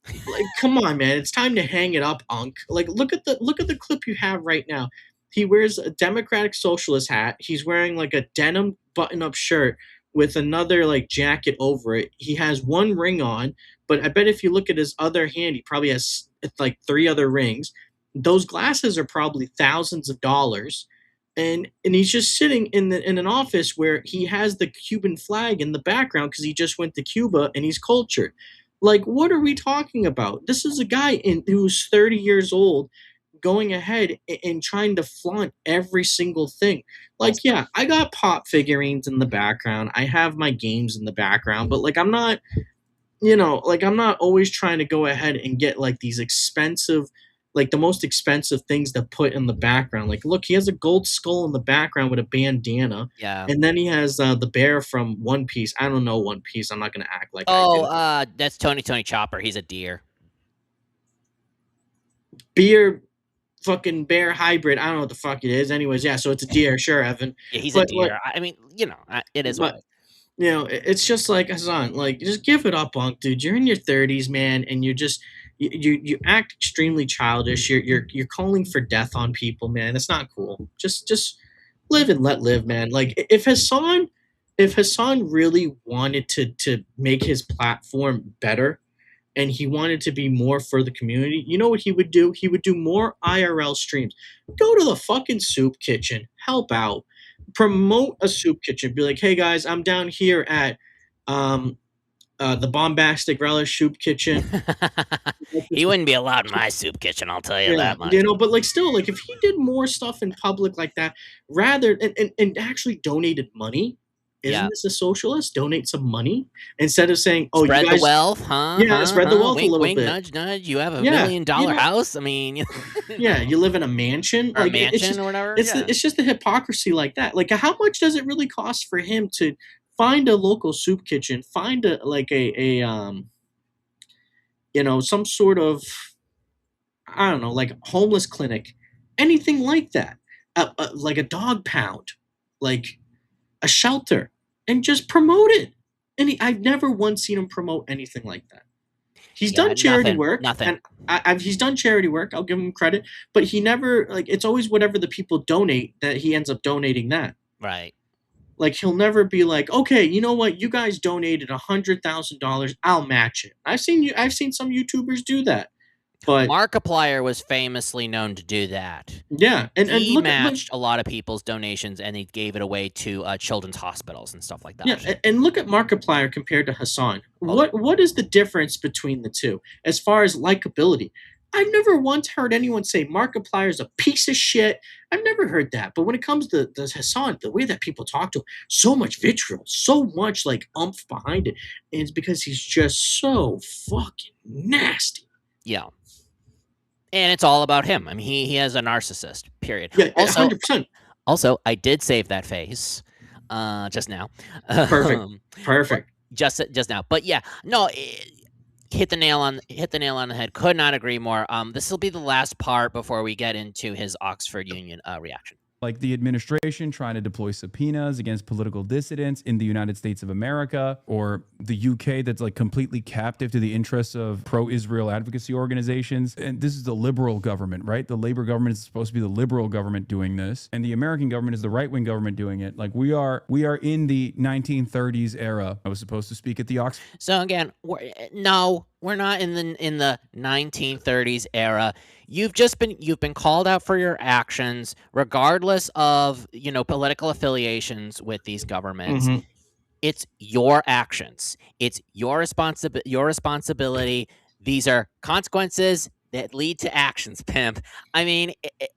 Like, come on, man, it's time to hang it up, Unc. Like, look at the clip you have right now. He wears a Democratic Socialist hat. He's wearing like a denim button-up shirt with another like jacket over it. He has one ring on, but I bet if you look at his other hand, he probably has like 3 other rings. Those glasses are probably thousands of dollars. And he's just sitting in an office where he has the Cuban flag in the background because he just went to Cuba and he's cultured. Like, what are we talking about? This is a guy who's 30 years old going ahead and trying to flaunt every single thing. Like, yeah, I got pop figurines in the background. I have my games in the background, but like, I'm not always trying to go ahead and get like these expensive, like the most expensive things to put in the background. Like, look, he has a gold skull in the background with a bandana. Yeah. And then he has the bear from One Piece. I don't know One Piece. I'm not going to act like I do. That's Tony Chopper. He's a deer. Beer, fucking bear hybrid. I don't know what the fuck it is. Anyways, yeah, so it's a deer. Sure, Evan. Yeah, he's a deer. I mean, it is what. It's just like, Hassan, like, just give it up, Unc, dude. You're in your 30s, man, and you're just you act extremely childish. You're calling for death on people, man. That's not cool. Just live and let live, man. Like, if Hassan really wanted to make his platform better and he wanted to be more for the community, you know what he would do? He would do more IRL streams. Go to the fucking soup kitchen. Help out. Promote a soup kitchen. Be like, hey guys, I'm down here at the bombastic relish soup kitchen. He wouldn't be allowed in my soup kitchen, I'll tell you Yeah, that much. you know, but like still, like if he did more stuff in public like that, rather and actually donated money, isn't Yeah. this a socialist? Donate some money instead of saying, "Oh, Spread you guys, the wealth, huh? yeah, spread the wealth a Wink, little wink, bit." nudge, nudge. You have a $1 Yeah, million you know, house. I mean, yeah, you live in a mansion, or a like it's mansion just or whatever. it's Yeah. it's just the hypocrisy like that. Like, how much does it really cost for him to find a local soup kitchen, find a like a you know, some sort of, I don't know, like homeless clinic, anything like that, like a dog pound, like a shelter, and just promote it. And I've never once seen him promote anything like that. He's Yeah, done charity nothing, work, nothing. and he's done charity work. I'll give him credit, but he never like it's always whatever the people donate that he ends up donating that. Right. Like he'll never be like, okay, you know what? You guys donated $100,000. I'll match it. I've seen some YouTubers do that, but Markiplier was famously known to do that. yeah, and He look matched a lot of people's donations, and he gave it away to children's hospitals and stuff like that. yeah, and look at Markiplier compared to Hasan. Oh. What is the difference between the two as far as likability? I've never once heard anyone say Markiplier is a piece of shit. I've never heard that. But when it comes to Hasan, the way that people talk to him, so much vitriol, so much like umph behind it, and it's because he's just so fucking nasty. Yeah. And it's all about him. I mean, he has a narcissist, period. Yeah, Also, 100%. Also, I did save that face just now. Perfect. Perfect. Just now. But yeah, no, hit the nail on the head. Could not agree more. This will be the last part before we get into his Oxford Union reaction. Like the administration trying to deploy subpoenas against political dissidents in the United States of America, or the UK that's like completely captive to the interests of pro-Israel advocacy organizations. And this is the liberal government, right? The Labor government is supposed to be the liberal government doing this, and the American government is the right-wing government doing it. Like we are in the 1930s era. I was supposed to speak at the Oxford. So again, we're not in the 1930s era. You've been called out for your actions, regardless of political affiliations with these governments. Mm-hmm. It's your actions. It's your responsibility. These are consequences that lead to actions, pimp. I mean,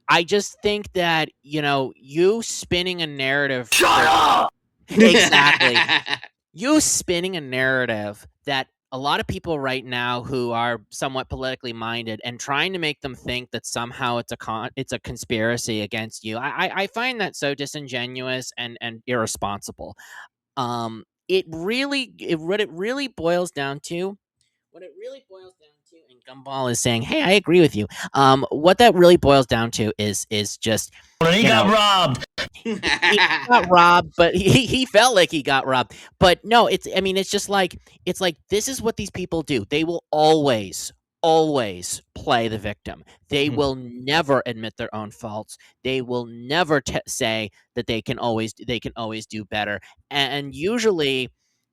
I just think that you spinning a narrative. Shut up. Exactly. You spinning a narrative that a lot of people right now who are somewhat politically minded and trying to make them think that somehow it's a conspiracy against you. I find that so disingenuous and irresponsible. What it really boils down to, and Gumball is saying, "Hey, I agree with you." What that really boils down to is just He got robbed. he got robbed, but he felt like he got robbed. But no, it's just like this is what these people do. They will always play the victim. They will never admit their own faults. They will never say that they can always do better. And usually,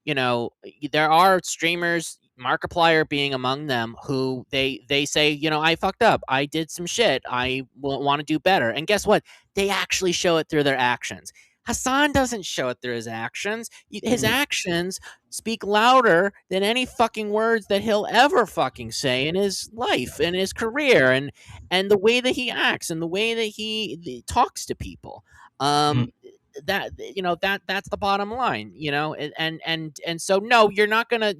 there are streamers, Markiplier being among them, who they say, I fucked up. I did some shit. I want to do better. And guess what? They actually show it through their actions. Hasan doesn't show it through his actions. His actions speak louder than any fucking words that he'll ever fucking say in his life, in his career, and the way that he acts and the way that he talks to people. That's the bottom line, and so no, you're not gonna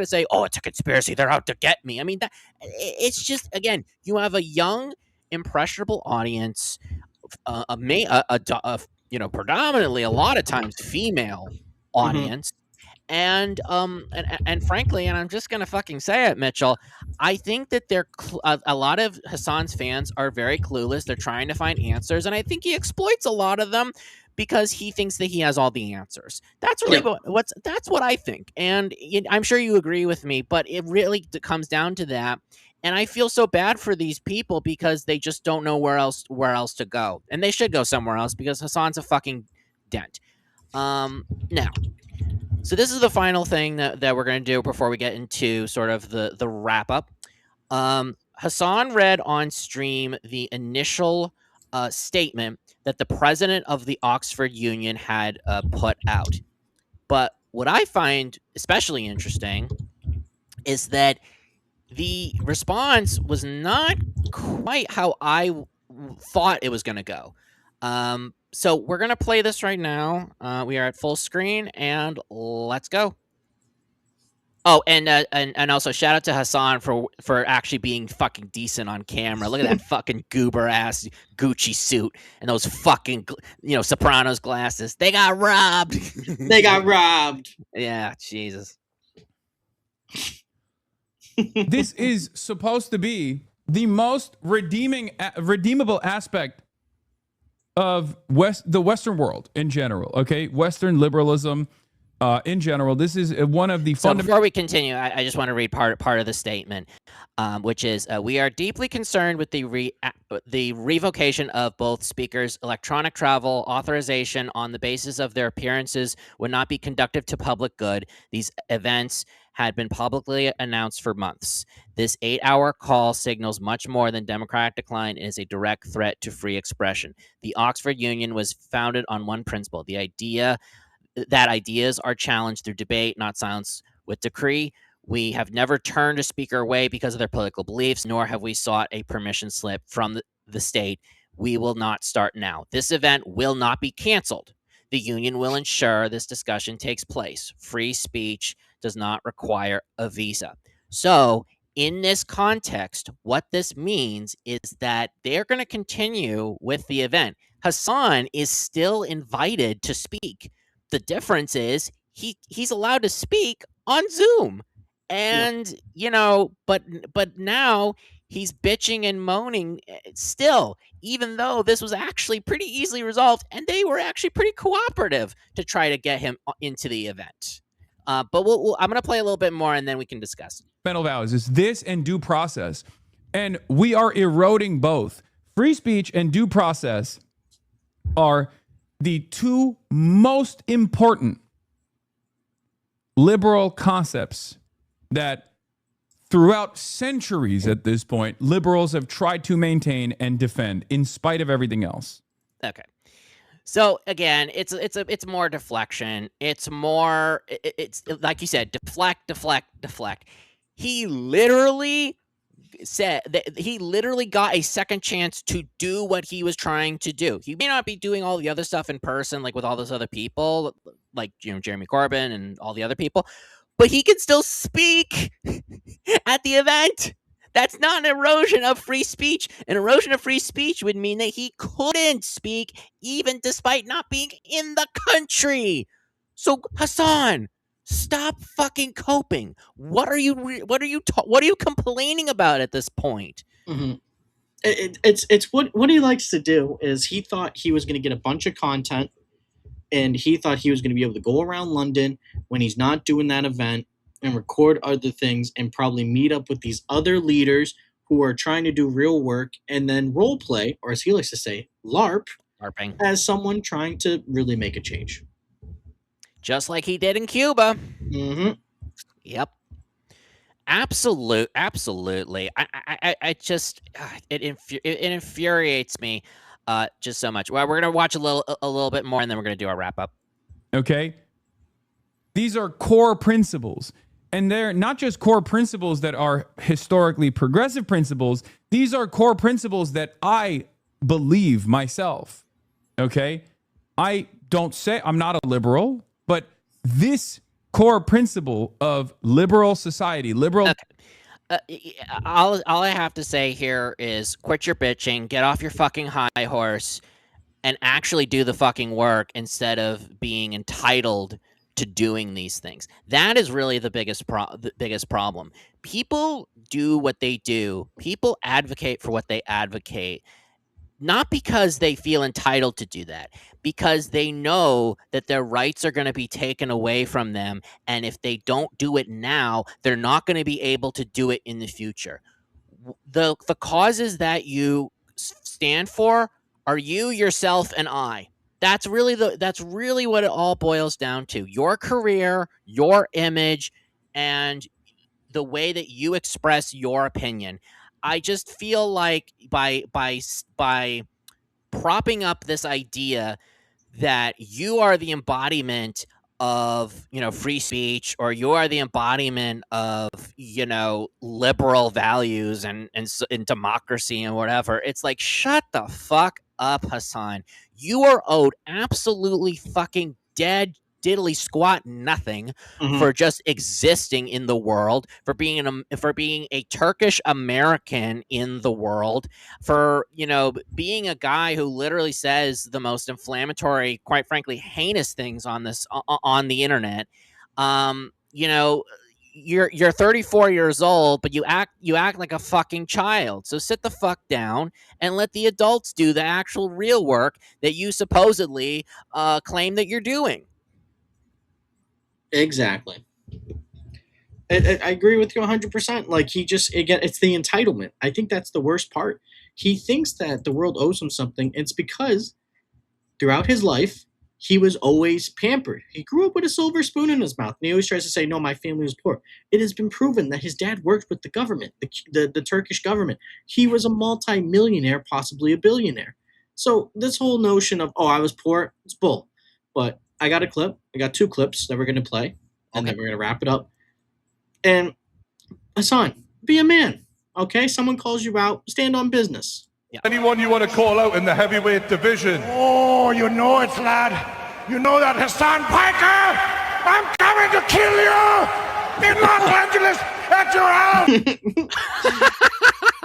say, oh, it's a conspiracy, they're out to get me. I mean, it's just, again, you have a young, impressionable audience, predominantly a lot of times female audience. And frankly, and I'm just gonna fucking say it, Mitchell, I think that a lot of Hasan's fans are very clueless. They're trying to find answers, and I think he exploits a lot of them because he thinks that he has all the answers. That's really that's what I think, and I'm sure you agree with me. But it really comes down to that, and I feel so bad for these people because they just don't know where else to go, and they should go somewhere else because Hasan's a fucking dent. Now. So this is the final thing that we're going to do before we get into sort of the wrap up. Hasan read on stream the initial statement that the president of the Oxford Union had put out. But what I find especially interesting is that the response was not quite how I thought it was going to go. So we're going to play this right now. We are at full screen, and let's go. Oh, and also shout out to Hasan for actually being fucking decent on camera. Look at that fucking goober ass Gucci suit and those fucking Sopranos glasses. They got robbed. They got robbed. Yeah, Jesus. This is supposed to be the most redeemable aspect of the Western world in general. Okay, Western liberalism in general. This is one of the So before we continue, I just want to read part of the statement, which is, we are deeply concerned with the revocation of both speakers' electronic travel authorization on the basis of their appearances would not be conducive to public good. These events had been publicly announced for months. This 8-hour call signals much more than democratic decline and is a direct threat to free expression. The Oxford Union was founded on one principle, the idea that ideas are challenged through debate, not silenced with decree. We have never turned a speaker away because of their political beliefs, nor have we sought a permission slip from the state. We will not start now. This event will not be canceled. The union will ensure this discussion takes place. Free speech does not require a visa. So, in this context, what this means is that they're going to continue with the event. Hasan is still invited to speak. The difference is he's allowed to speak on Zoom. And, but now he's bitching and moaning still, even though this was actually pretty easily resolved and they were actually pretty cooperative to try to get him into the event. But I'm going to play a little bit more and then we can discuss. Fundamental values is this and due process. And we are eroding both. Free speech and due process are the two most important liberal concepts that throughout centuries at this point, liberals have tried to maintain and defend in spite of everything else. Okay. So again, it's more deflection. It's more, it's like you said, deflect. He literally said that he literally got a second chance to do what he was trying to do. He may not be doing all the other stuff in person, like with all those other people, like Jeremy Corbyn and all the other people, but he can still speak at the event. That's not an erosion of free speech. An erosion of free speech would mean that he couldn't speak even despite not being in the country. So Hasan, stop fucking coping. What are you complaining about at this point? Mm-hmm. It's what he likes to do is he thought he was going to get a bunch of content, and he thought he was going to be able to go around London when he's not doing that event and record other things and probably meet up with these other leaders who are trying to do real work and then role play, or as he likes to say, LARPing, as someone trying to really make a change. Just like he did in Cuba. Mm-hmm. Yep. Absolutely. I just it infuriates me just so much. Well, we're gonna watch a little bit more, and then we're gonna do our wrap up. Okay. These are core principles. And they're not just core principles that are historically progressive principles. These are core principles that I believe myself. Okay. I don't say I'm not a liberal, but this core principle of liberal society, liberal. Okay. All I have to say here is quit your bitching, get off your fucking high horse, and actually do the fucking work instead of being entitled to doing these things. That is really the biggest problem. People do what they do. People advocate for what they advocate, not because they feel entitled to do that, because they know that their rights are going to be taken away from them. And if they don't do it now, they're not going to be able to do it in the future. The causes that you stand for are you, yourself, and I. That's really what it all boils down to. Your career, your image, and the way that you express your opinion. I just feel like by propping up this idea that you are the embodiment of, free speech, or you are the embodiment of, liberal values and democracy and whatever. It's like, shut the fuck up, Hasan. You are owed absolutely fucking dead diddly squat nothing for just existing in the world, for being a Turkish American in the world, for being a guy who literally says the most inflammatory, quite frankly, heinous things on the internet. You're 34 years old, but you act like a fucking child. So sit the fuck down and let the adults do the actual real work that you supposedly claim that you're doing. Exactly. I agree with you 100%. Like, he just, again, it's the entitlement. I think that's the worst part. He thinks that the world owes him something. It's because throughout his life, he was always pampered. He grew up with a silver spoon in his mouth. And he always tries to say, no, my family was poor. It has been proven that his dad worked with the government, the Turkish government. He was a multi-millionaire, possibly a billionaire. So this whole notion of, I was poor, it's bull. But I got a clip. I got 2 clips that we're going to play. And then we're going to wrap it up. And Hasan, be a man, okay? Someone calls you out, stand on business. Yeah. Anyone you want to call out in the heavyweight division? Oh, you know it, lad. You know that, HASAN Piker. I'm coming to kill you in Los Angeles at your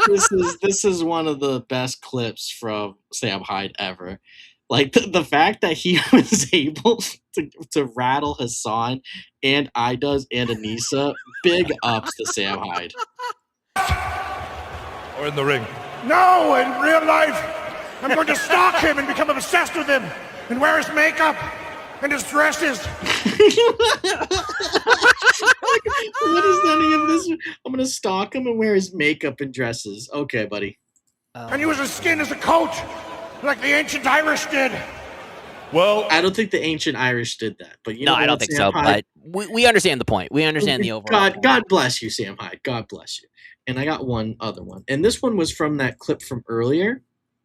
house. This is one of the best clips from Sam Hyde ever. Like, the fact that he was able to rattle Hasan and Iduz and Anissa, big ups to Sam Hyde. Or in the ring? No, in real life, I'm going to stalk him and become obsessed with him and wear his makeup and his dresses. What is any of this? I'm going to stalk him and wear his makeup and dresses. Okay, buddy. And use his skin as a coat, like the ancient Irish did. Well, I don't think the ancient Irish did that, but I don't think so. Hyde, but we understand the point. We understand the overall. God bless you, Sam Hyde. God bless you. And I got one other one, and this one was from that clip from earlier.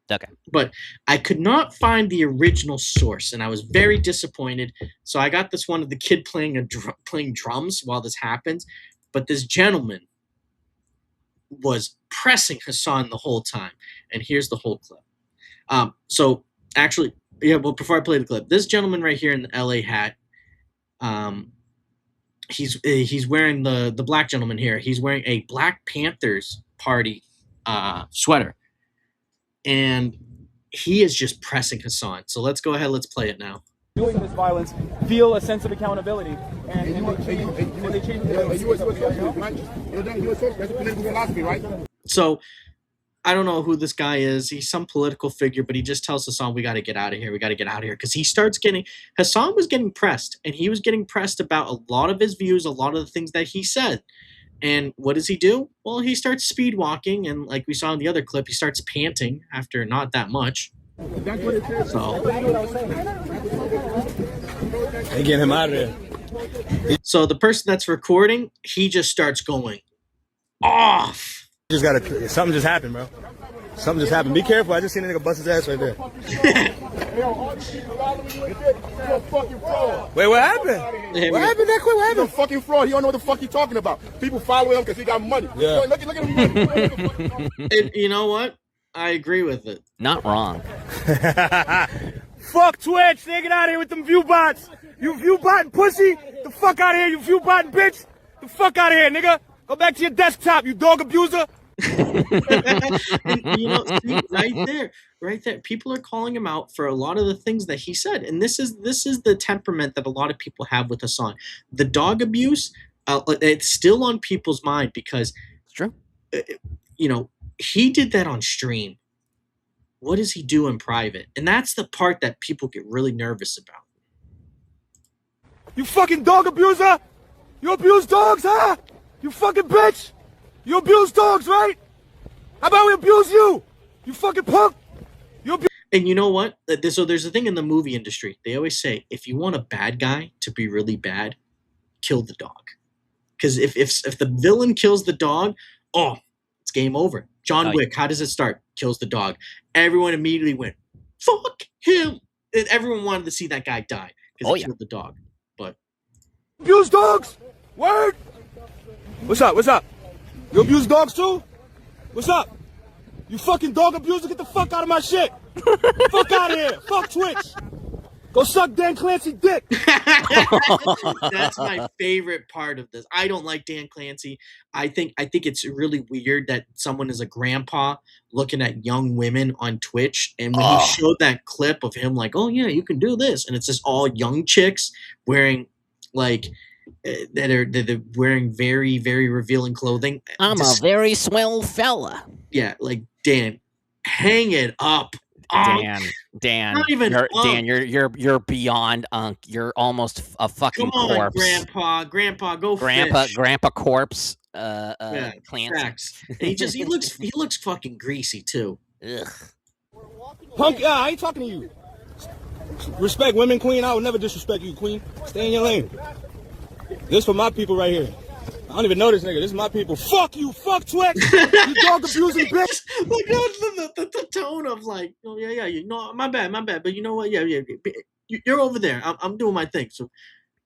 Okay. But I could not find the original source, and I was very disappointed. So I got this one of the kid playing drums while this happens. But this gentleman was pressing Hasan the whole time, and here's the whole clip. So actually, well, before I play the clip, this gentleman right here in the LA hat, he's wearing the black gentleman here. He's wearing a Black Panthers party sweater, and he is just pressing Hasan. So let's go ahead. Let's play it now. Doing this violence, feel a sense of accountability, and they change the So I don't know who this guy is. He's some political figure, but he just tells Hasan, we got to get out of here. We got to get out of here. Because Hasan was getting pressed, and he was getting pressed about a lot of his views, a lot of the things that he said. And what does he do? Well, he starts speed walking, and like we saw in the other clip, he starts panting after not that much. So They get him out of there. So the person that's recording, he just starts going off. Something just happened, bro. Something just happened. Be careful. I just seen a nigga bust his ass right there. Wait, what happened? What happened that quick? What happened? He's a fucking fraud. He don't know what the fuck he's talking about. People follow him because he got money. Yeah. Look at him. And you know what? I agree with it. Not wrong. Fuck Twitch. They get out of here with them view bots. You view botting pussy. The fuck out of here. You view botting bitch. The fuck out of here, nigga. Go back to your desktop, you dog abuser. And, see, right there, people are calling him out for a lot of the things that he said, and this is the temperament that a lot of people have with Hasan. The dog abuse, it's still on people's mind because it's true. He did that on stream. What does he do in private? And that's the part that people get really nervous about. You fucking dog abuser! You abuse dogs, huh? You fucking bitch! You abuse dogs, right? How about we abuse you? You fucking punk! And you know what? So there's a thing in the movie industry. They always say, if you want a bad guy to be really bad, kill the dog. Because if the villain kills the dog, it's game over. John Wick, how does it start? Kills the dog. Everyone immediately went, fuck him. And everyone wanted to see that guy die because he killed the dog. But Abuse dogs? Word? What's up? What's up? You abuse dogs too? What's up? You fucking dog abuser, get the fuck out of my shit. Fuck out of here. Fuck Twitch. Go suck Dan Clancy dick. That's my favorite part of this. I don't like Dan Clancy. I think it's really weird that someone is a grandpa looking at young women on Twitch, and when he showed that clip of him like, oh yeah, you can do this, and it's just all young chicks wearing like they're wearing very, very revealing clothing. I'm a very swell fella. Yeah, like Dan, hang it up. Dan, not even Dan, you're beyond unk. You're almost a fucking Come on, corpse. Grandpa, go fish. Grandpa corpse. Clancy. Facts. And he looks fucking greasy too. Ugh. Punk, I ain't talking to you. Respect women, queen. I would never disrespect you, queen. Stay in your lane. This for my people right here. I don't even know this nigga. This is my people. Fuck you. Fuck Twitch. You dog abusing bitch. Like the tone of like, oh yeah, you know, my bad. But you know what? Yeah. You're over there. I'm doing my thing. So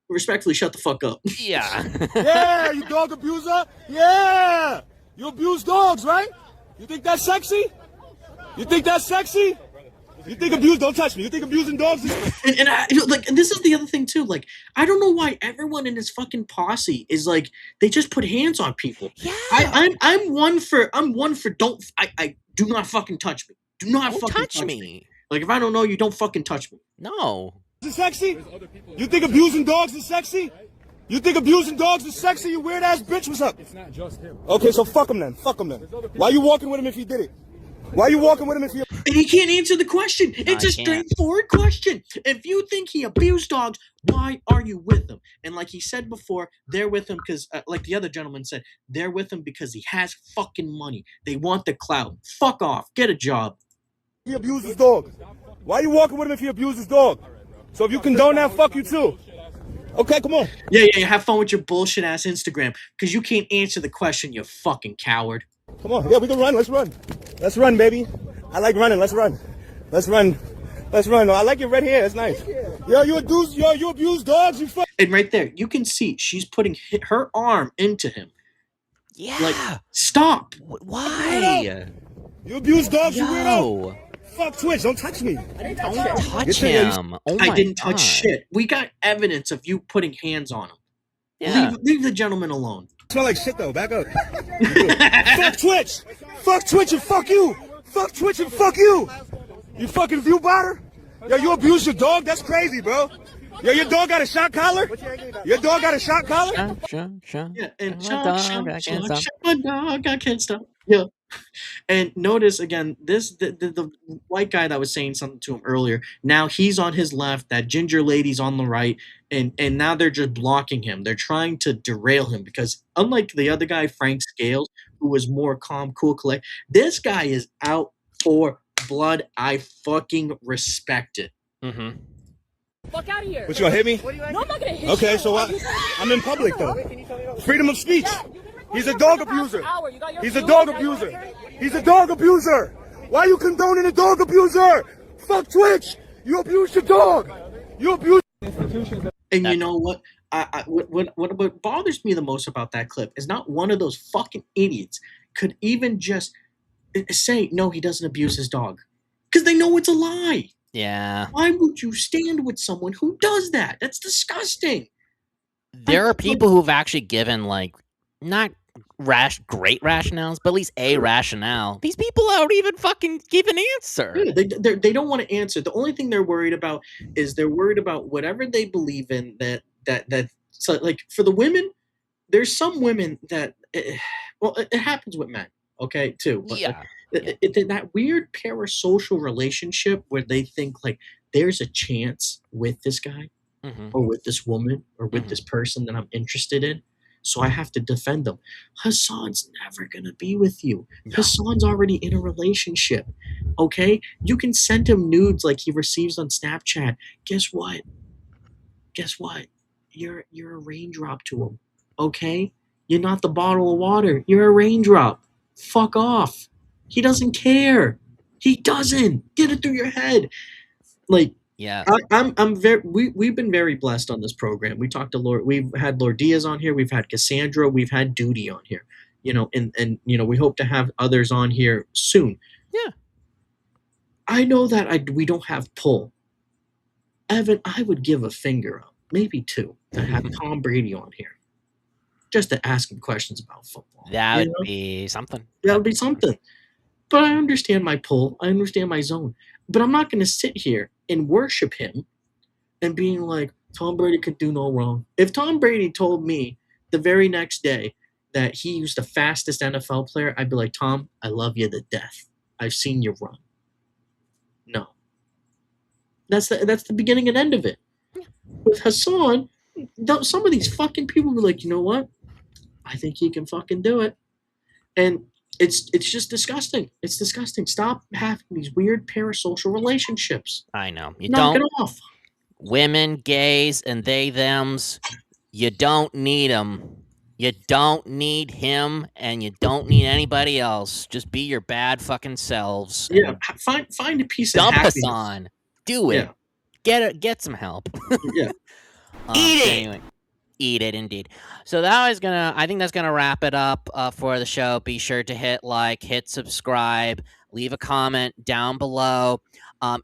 respectfully, shut the fuck up. Yeah. Yeah, you dog abuser. Yeah. You abuse dogs, right? You think that's sexy? You think that's sexy? You think abuse? Don't touch me. You think abusing dogs is? And this is the other thing too. Like, I don't know why everyone in this fucking posse is like they just put hands on people. Yeah. I'm one for don't. I do not fucking touch me. Do not Don't fucking touch me. Like if I don't know you, don't fucking touch me. No. Is it sexy? You think abusing dogs is sexy? You think abusing dogs is sexy? You weird ass bitch. What's up? It's not just him. Okay, so fuck him then. Fuck him then. Why you walking with him if he did it? Why you walking with him if he? And he can't answer the question. It's a straightforward question. If you think he abused dogs, why are you with him? And like he said before, they're with him because, like the other gentleman said, they're with him because he has fucking money. They want the clout. Fuck off. Get a job. He abuses dogs. Why you walking with him if he abuses dog? So if you condone that, fuck you too. Okay, come on. Yeah. Have fun with your bullshit ass Instagram because you can't answer the question, you fucking coward. Come on. Yeah, we can run. Let's run. Let's run, baby. I like running. Let's run. Let's run. Let's run. I like your red hair. It's nice. Yo, you abuse dogs. You fuck. And right there, you can see she's putting her arm into him. Yeah. Like, stop. Why? You abuse dogs, you Yo. weirdo. Fuck Twitch. Don't touch me. Don't touch him. Oh my I didn't God. touch shit. We got evidence of you putting hands on him. Yeah. Leave the gentleman alone. Smell like shit though. Back up. Fuck Twitch. Fuck Twitch and fuck you. Fuck Twitch and fuck you. You fucking view botter. Yo, you abuse your dog? That's crazy, bro. Yo, your dog got a shot collar? Your dog got a shot collar? Sure. Yeah, and Shut my dog, I can't stop. Yeah. And notice again, the white guy that was saying something to him earlier. Now he's on his left. That ginger lady's on the right, and now they're just blocking him. They're trying to derail him because unlike the other guy, Frank Scales, who was more calm, cool, collect, this guy is out for blood. I fucking respect it. Mm-hmm. Fuck out of here. What, you gonna hit me? No, I'm not gonna hit you. Okay, so I'm in public though. Freedom of speech. He's a dog abuser. He's a dog abuser. He's a dog abuser. Why are you condoning a dog abuser? Fuck Twitch. You abuse your dog. You abuse institutions. And you know what? What bothers me the most about that clip is not one of those fucking idiots could even just say, no, he doesn't abuse his dog. Because they know it's a lie. Yeah. Why would you stand with someone who does that? That's disgusting. There are people who've actually given, like, not great rationales, but at least a rationale. These people don't even fucking give an answer. Yeah, they don't want to answer. The only thing they're worried about is they're worried about whatever they believe in. That so like for the women, there's some women that it happens with men, okay, too. But Yeah. That weird parasocial relationship where they think like there's a chance with this guy or with this woman or with this person that I'm interested in. So I have to defend them. Hasan's never going to be with you. No. Hasan's already in a relationship. Okay? You can send him nudes like he receives on Snapchat. Guess what? You're a raindrop to him. Okay? You're not the bottle of water. You're a raindrop. Fuck off. He doesn't care. He doesn't. Get it through your head. Like, Yeah. I'm very. We've been very blessed on this program. We talked to Lord. We've had Lord Diaz on here. We've had Cassandra. We've had Duty on here. And we hope to have others on here soon. Yeah. I know that we don't have pull. Evan, I would give a finger up, maybe two, to have Tom Brady on here, just to ask him questions about football. That would be something. That would be something. But I understand my pull. I understand my zone. But I'm not going to sit here and worship him and being like, Tom Brady could do no wrong. If Tom Brady told me the very next day that he was the fastest NFL player, I'd be like, Tom, I love you to death. I've seen you run. No. That's the beginning and end of it. With Hasan, some of these fucking people be like, you know what? I think he can fucking do it. And it's just disgusting. It's disgusting. Stop having these weird parasocial relationships. I know. You Knock don't. it off. Women, gays, and they, thems, you don't need them. You don't need him, and you don't need anybody else. Just be your bad fucking selves. Yeah, find a piece of dump happiness. Hasan. Do it. Yeah. Get some help. Yeah. Eat it. Anyway, eat it, indeed. So I think that's gonna wrap it up for the show. Be sure to hit like, hit subscribe, leave a comment down below,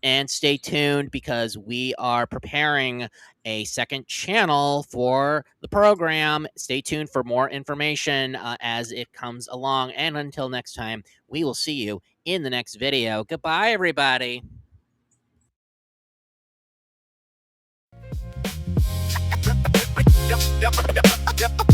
and stay tuned because we are preparing a second channel for the program. Stay tuned for more information as it comes along. And until next time, we will see you in the next video. Goodbye, everybody. Yep.